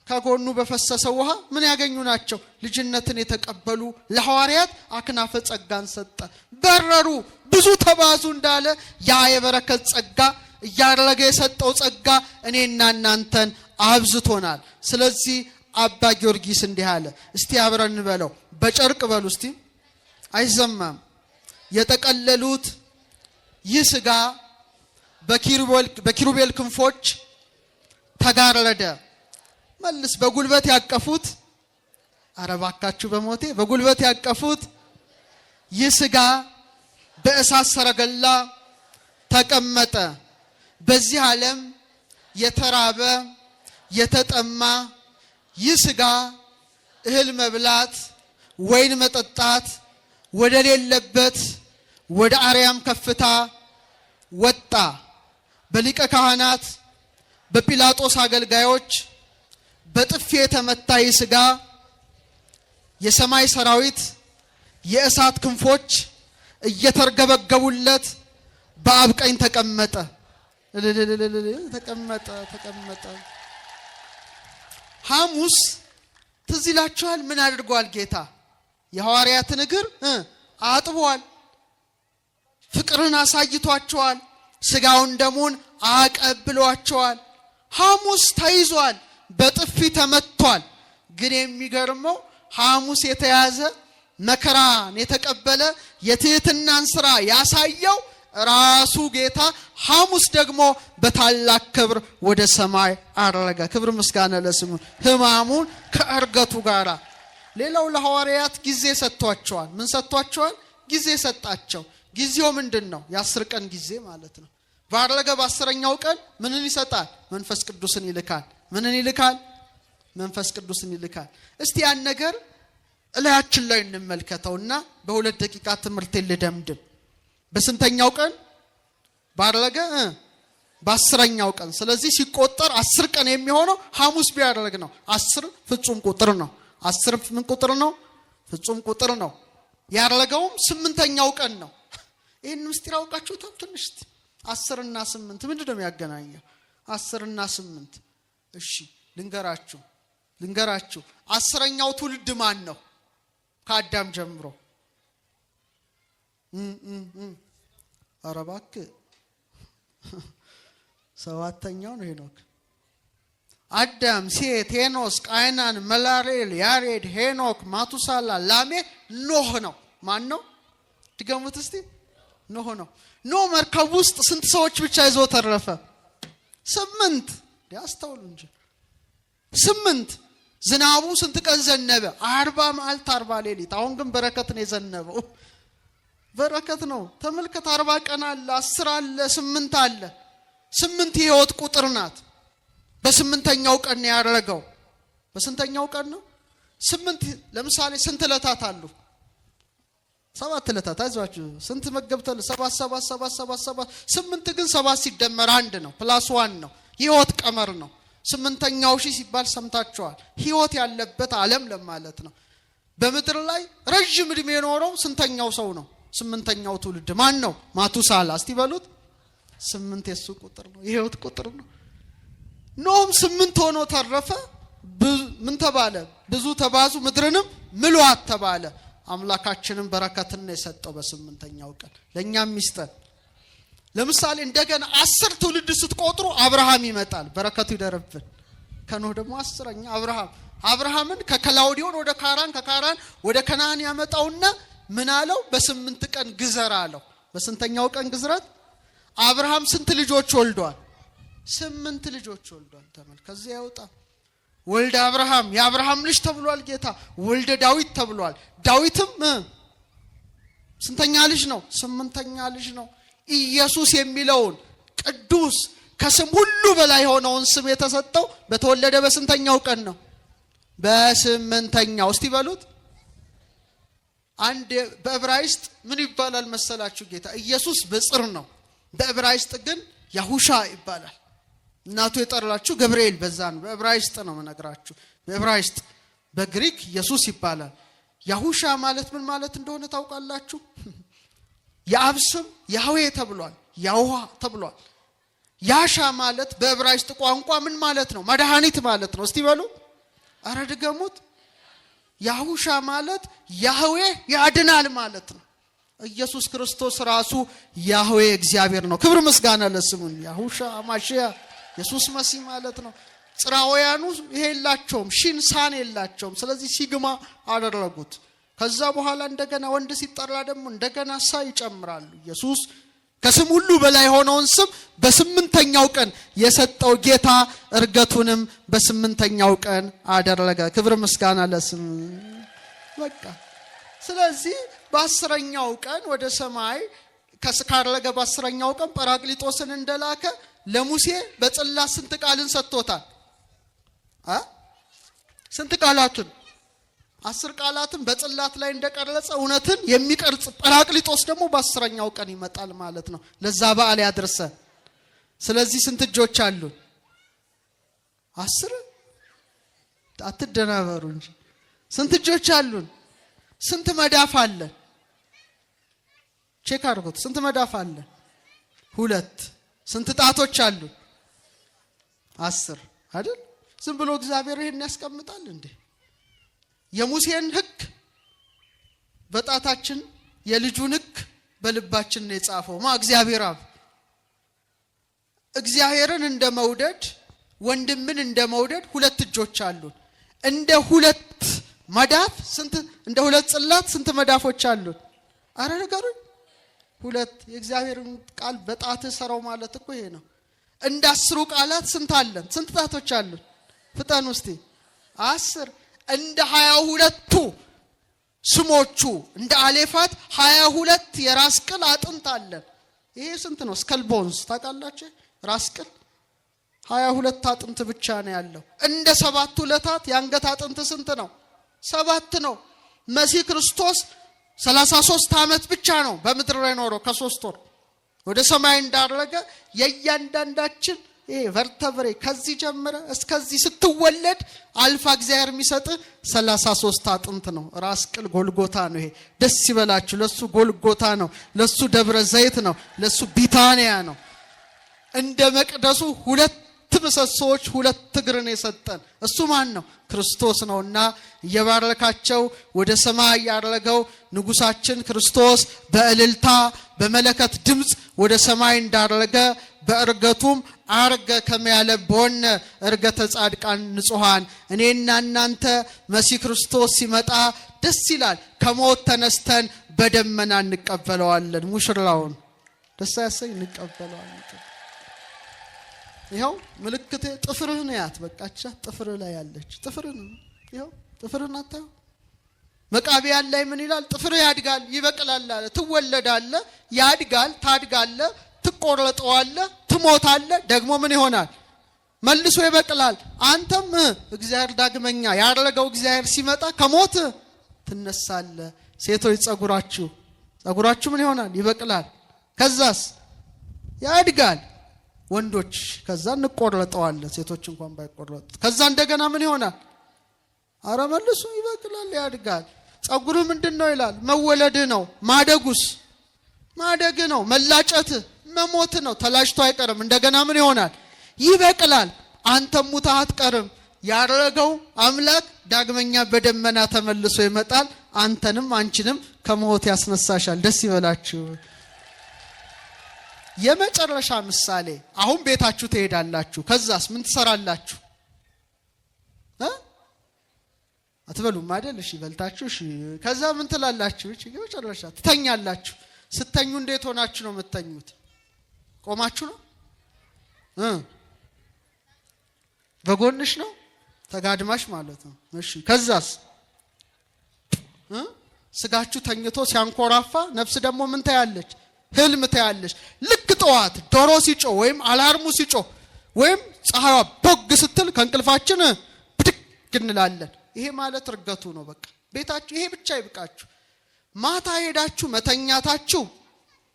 ከጎኑ በፈሰሰው ውሃ ምን ያገኙ ናቸው? ልጅነትን የተቀበሉ ለሐዋርያት አክናፈ ጸጋን ሰጠ። በረሩ ብዙ ተባዙ እንዳለ ያ የበረከት ጸጋ እያረገ የሰጠው ጸጋ እኔና እናንተን አብዝቶናል። ስለዚህ አባ ጊዮርጊስ እንዲህ አለ። እስቲ አብረን በለው፣ በጨርቅ በሉ እስቲ፣ አይሰማም። የጠቀለሉት ይህ ሥጋ በኪሩቤል ክንፎች ተጋረደ። መልስ በጉልበት ያቀፉት፣ አረባካችሁ በሞቴ በጉልበት ያቀፉት ይህ ሥጋ በእሳት ሰረገላ ተቀመጠ። በዚህ ዓለም የተራበ የተጠማ ይህ ሥጋ እህል መብላት ወይን መጠጣት ወደ ሌለበት ወደ አርያም ከፍታ ወጣ። በሊቀ ካህናት በጲላጦስ አገልጋዮች በጥፊ የተመታ ይህ ሥጋ የሰማይ ሰራዊት የእሳት ክንፎች እየተርገበገቡለት በአብ ቀኝ ተቀመጠ። ተቀመጠ። ሐሙስ ትዝ ይላችኋል ምን አድርጓል ጌታ? የሐዋርያትን እግር አጥቧል። ፍቅርን አሳይቷቸዋል። ሥጋውን ደሙን አቀብሏቸዋል። ሐሙስ ተይዟል፣ በጥፊ ተመቷል። ግን የሚገርመው ሐሙስ የተያዘ መከራን የተቀበለ የትህትናን ሥራ ያሳየው ራሱ ጌታ ሐሙስ ደግሞ በታላቅ ክብር ወደ ሰማይ አረገ። ክብር ምስጋና ለስሙ። ሕማሙን ከእርገቱ ጋራ ሌላው ለሐዋርያት ጊዜ ሰጥቷቸዋል። ምን ሰጥቷቸዋል? ጊዜ ሰጣቸው። ጊዜው ምንድን ነው? የ10 ቀን ጊዜ ማለት ነው። ባረገ በ10ኛው ቀን ምንን ይሰጣል? መንፈስ ቅዱስን ይልካል። ምንን ይልካል? መንፈስ ቅዱስን ይልካል። እስቲ ያን ነገር እላያችን ላይ እንመልከተውና በ2 ደቂቃ ትምህርት ልደምድም። በስንተኛው ቀን ባረገ? በ10ኛው ቀን። ስለዚህ ሲቆጠር 10 ቀን የሚሆነው ሐሙስ ቢያደርግ ነው። 10 ፍጹም ቁጥር ነው። 10 ምን ቁጥር ነው? ፍጹም ቁጥር ነው። ያረገውም 8ኛው ቀን ነው። ይሄን ምስጢር አውቃችሁታል? ትንሽ 10 እና 8 ምንድነው የሚያገናኘው? 10 እና 8 እሺ ልንገራችሁ 10ኛው ትውልድ ማን ነው? ከአዳም ጀምሮ ኧረ እባክህ 7ኛው ነው ሄኖክ፣ አዳም፣ ሴት፣ ሄኖስ፣ ቃይናን፣ መላሬል፣ ያሬድ፣ ሄኖክ፣ ማቱሳላ፣ ላሜ፣ ኖህ ነው። ማን ነው? ድገሙት እስቲ። ኖህ ነው። ኖህ መርከብ ውስጥ ስንት ሰዎች ብቻ ይዞ ተረፈ? 8። ያስተውሉ እንጂ 8። ዝናቡ ስንት ቀን ዘነበ? 40 መዓልት 40 ሌሊት። አሁን ግን በረከት ነው የዘነበው። በረከት ነው። ተመልከት፣ 40 ቀን አለ፣ 10 አለ፣ 8 አለ። 8 የሕይወት ቁጥር ናት። በ8ኛው ቀን ነው ያደረገው። በስንተኛው ቀን ነው? 8። ለምሳሌ ስንት ዕለታት አሉ? 7 ዕለታት። አይዟችሁ ስንት መገብተል? 7 7 7 7 7 8 ግን 7 ሲደመር 1 ነው፣ ፕላስ 1 ነው። የሕይወት ቀመር ነው። 8ኛው ሺህ ሲባል ሰምታችኋል። ሕይወት ያለበት ዓለም ለማለት ነው። በምድር ላይ ረጅም ዕድሜ የኖረው ስንተኛው ሰው ነው? 8ኛው ትውልድ ማን ነው? ማቱሳላ። እስቲ በሉት። 8 የሱ ቁጥር ነው፣ የሕይወት ቁጥር ነው። ኖህም 8 ሆኖ ተረፈ። ምን ተባለ? ብዙ ተባዙ ምድርንም ምሏት ተባለ። አምላካችንን በረከትን ነው የሰጠው በ8ኛው ቀን። ለእኛም ይስጠን። ለምሳሌ እንደገና 10 ትውልድ ስትቆጥሩ አብርሃም ይመጣል። በረከቱ ይደርብን። ከኖህ ደግሞ 10ኛ አብርሃምን ከከላውዲዮን ወደ ካራን፣ ከካራን ወደ ከነዓን ያመጣውና ምን አለው? በ8 ቀን ግዘር አለው። በስንተኛው ቀን ግዝረት? አብርሃም ስንት ልጆች ወልዷል? 8 ልጆች ወልዷል። ተመልከቱ። ከዚያ ያወጣ ወልደ አብርሃም፣ የአብርሃም ልጅ ተብሏል ጌታ። ወልደ ዳዊት ተብሏል። ዳዊትም ስንተኛ ልጅ ነው? 8ኛ ልጅ ነው። ኢየሱስ የሚለውን ቅዱስ ከስም ሁሉ በላይ የሆነውን ስም የተሰጠው በተወለደ በስንተኛው ቀን ነው? በ8ኛው። እስቲ በሉት። አንድ በዕብራይስጥ ምን ይባላል መሰላችሁ? ጌታ ኢየሱስ በጽር ነው። በዕብራይስጥ ግን ያሁሻ ይባላል። እናቱ የጠራችሁ ገብርኤል በዛ ነው። በዕብራይስጥ ነው መነግራችሁ። በዕብራይስጥ በግሪክ ኢየሱስ ይባላል። ያሁሻ ማለት ምን ማለት እንደሆነ ታውቃላችሁ? የአብ ስም ያህዌ ተብሏል። ያውሃ ተብሏል። ያሻ ማለት በዕብራይስጥ ቋንቋ ምን ማለት ነው? መድኃኒት ማለት ነው። እስቲ በሉ አረ ድገሙት። ያሁሻ ማለት ያህዌ ያድናል ማለት ነው። ኢየሱስ ክርስቶስ ራሱ ያህዌ እግዚአብሔር ነው። ክብር ምስጋና ለስሙ። ያሁሻ ማሺያ ኢየሱስ መሲህ ማለት ነው። ጽራውያኑ ይሄ የላቸውም፣ ሺን ሳን የላቸውም። ስለዚህ ሲግማ አደረጉት። ከዛ በኋላ እንደገና ወንድ ሲጠራ ደግሞ እንደገና ሳ ይጨምራሉ። ኢየሱስ ከስም ሁሉ በላይ ሆነውን ስም በስምንተኛው ቀን የሰጠው ጌታ እርገቱንም በስምንተኛው ቀን አደረገ። ክብር ምስጋና ለስም። በቃ ስለዚህ በ10ኛው ቀን ወደ ሰማይ ካረገ በ10ኛው ቀን ጰራቅሊጦስን እንደላከ ለሙሴ በጽላት ስንት ቃልን ሰጥቶታል? ስንት ቃላትን? 10 ቃላትን በጽላት ላይ እንደቀረጸ እውነትን የሚቀርጽ ጰራቅሊጦስ ደግሞ በ10ኛው ቀን ይመጣል ማለት ነው። ለዛ በዓል ያድርሰን። ስለዚህ ስንት እጆች አሉን? 10 አትደናበሩ እንጂ ስንት እጆች አሉን? ስንት መዳፍ አለን? ቼክ አድርጉት። ስንት መዳፍ አለን? 2። ስንት ጣቶች አሉን? 10 አይደል? ዝም ብሎ እግዚአብሔር ይሄን ያስቀምጣል እንዴ? የሙሴን ሕግ በጣታችን የልጁን ሕግ በልባችን ነው የጻፈው። እግዚአብሔር አብ እግዚአብሔርን እንደመውደድ ወንድምን እንደመውደድ 2 እጆች አሉን። እንደ 2 መዳፍ ስንት? እንደ 2 ጽላት ስንት መዳፎች አሉን? አረ ነገሩኝ 2። የእግዚአብሔርን ቃል በጣት ሰራው ማለት እኮ ይሄ ነው። እንደ 10 ቃላት ስንት አለን? ስንት ጣቶች አሉን? ፍጠኑ እስቲ። 10። እንደ 22ቱ ስሞቹ እንደ አሌፋት 22 የራስ ቅል አጥንት አለን። ይሄ ስንት ነው? ስከል ቦንስ ታውቃላችሁ? ራስ ቅል 22 አጥንት ብቻ ነው ያለው። እንደ 7 ዕለታት የአንገት አጥንት ስንት ነው? 7 ነው። መሲህ ክርስቶስ 33 ዓመት ብቻ ነው በምድር ላይ ኖሮ ከ3 ወር ወደ ሰማይ እንዳረገ የእያንዳንዳችን ይሄ ቨርተብሬ ከዚህ ጀምረ እስከዚህ ስትወለድ አልፋ እግዚአብሔር የሚሰጥ 33 አጥንት ነው። ራስ ቅል ጎልጎታ ነው። ይሄ ደስ ይበላችሁ። ለሱ ጎልጎታ ነው፣ ለሱ ደብረ ዘይት ነው፣ ለሱ ቢታንያ ነው። እንደ መቅደሱ 2 ምሰሶች 2 እግርን የሰጠን እሱ ማን ነው? ክርስቶስ ነውና እየባረካቸው ወደ ሰማይ ያረገው ንጉሳችን ክርስቶስ በእልልታ በመለከት ድምጽ ወደ ሰማይ እንዳረገ በእርገቱም አርገ ከመያለ በሆነ እርገተ ጻድቃን ንጹሃን እኔና እናንተ መሲህ ክርስቶስ ሲመጣ ደስ ይላል። ከሞት ተነስተን በደመና እንቀበለዋለን። ሙሽራውን ደስ ያሰኝ እንቀበለዋለን። ይሄው ምልክቴ ጥፍርህን ያት በቃቻ ጥፍርህ ላይ ያለች ጥፍርህ ነው። ይሄው ጥፍርህን አታዩ? መቃብያን ላይ ምን ይላል? ጥፍርህ ያድጋል ይበቅላል አለ። ትወለዳለህ፣ ያድጋል፣ ታድጋለህ፣ ትቆረጠዋለህ፣ ትሞታለህ፣ ደግሞ ምን ይሆናል? መልሶ ይበቅላል። አንተም እግዚአብሔር ዳግመኛ ያረገው እግዚአብሔር ሲመጣ ከሞት ትነሳለህ። ሴቶች ጸጉራችሁ ምን ይሆናል? ይበቅላል። ከዛስ ያድጋል። ወንዶች ከዛ እንቆረጠዋለን፣ ሴቶች እንኳን ባይቆረጡ። ከዛ እንደገና ምን ይሆናል? አረ መልሶ ይበቅላል፣ ያድጋል። ጸጉሩ ምንድነው ይላል? መወለድ ነው። ማደጉስ? ማደግ ነው። መላጨት መሞት ነው። ተላጭቶ አይቀርም። እንደገና ምን ይሆናል? ይበቅላል። አንተም ሙተህ አትቀርም። ያረገው አምላክ ዳግመኛ በደመና ተመልሶ ይመጣል። አንተንም አንቺንም ከሞት ያስነሳሻል። ደስ ይበላችሁ። የመጨረሻ ምሳሌ አሁን ቤታችሁ ትሄዳላችሁ። ከዛስ ምን ትሰራላችሁ? አትበሉም አይደል? እሺ በልታችሁ እሺ። ከዛ ምን ትላላችሁ? እሺ የመጨረሻ ትተኛላችሁ። ስተኙ እንዴት ሆናችሁ ነው የምትተኙት? ቆማችሁ ነው? በጎንሽ ነው? ተጋድማሽ ማለት ነው። እሺ ከዛስ ስጋችሁ ተኝቶ ሲያንኮራፋ ነፍስ ደግሞ ምን ታያለች? ህልም ታያለች። ልክ ጠዋት ዶሮ ሲጮህ ወይም አላርሙ ሲጮህ ወይም ፀሐይዋ ቦግ ስትል ከእንቅልፋችን ብድግ እንላለን። ይሄ ማለት እርገቱ ነው። በቃ ቤታችሁ ይሄ ብቻ ይብቃችሁ። ማታ ሄዳችሁ መተኛታችሁ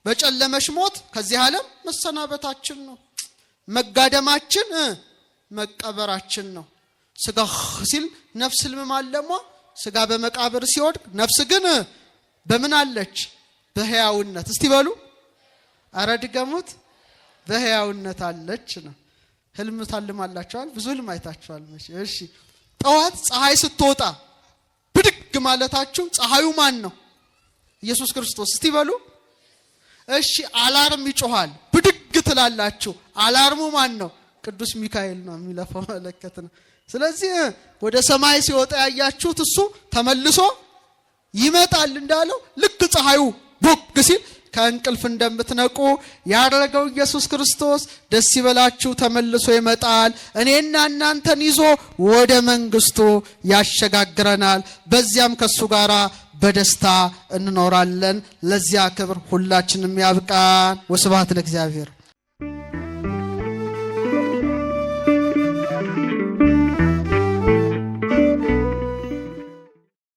በጨለመሽ ሞት ከዚህ ዓለም መሰናበታችን ነው። መጋደማችን መቀበራችን ነው። ስጋ ሲል ነፍስ ህልም ማለሟ፣ ስጋ በመቃብር ሲወድቅ ነፍስ ግን በምን አለች? በህያውነት። እስቲ በሉ አረ ድገሙት። በሕያውነት አለች ነው። ህልም ታልማላችኋል? ብዙ ህልም አይታችኋል መቼ? እሺ ጠዋት ፀሐይ ስትወጣ ብድግ ማለታችሁ ፀሐዩ ማን ነው? ኢየሱስ ክርስቶስ። እስቲ በሉ። እሺ አላርም ይጮሃል፣ ብድግ ትላላችሁ። አላርሙ ማን ነው? ቅዱስ ሚካኤል ነው፣ የሚለፈው መለከት ነው። ስለዚህ ወደ ሰማይ ሲወጣ ያያችሁት እሱ ተመልሶ ይመጣል እንዳለው ልክ ፀሐዩ ቦግ ሲል ከእንቅልፍ እንደምትነቁ ያደረገው ኢየሱስ ክርስቶስ ደስ ይበላችሁ ተመልሶ ይመጣል። እኔና እናንተን ይዞ ወደ መንግስቱ ያሸጋግረናል። በዚያም ከሱ ጋራ በደስታ እንኖራለን። ለዚያ ክብር ሁላችንም ያብቃን። ወስብሐት ለእግዚአብሔር።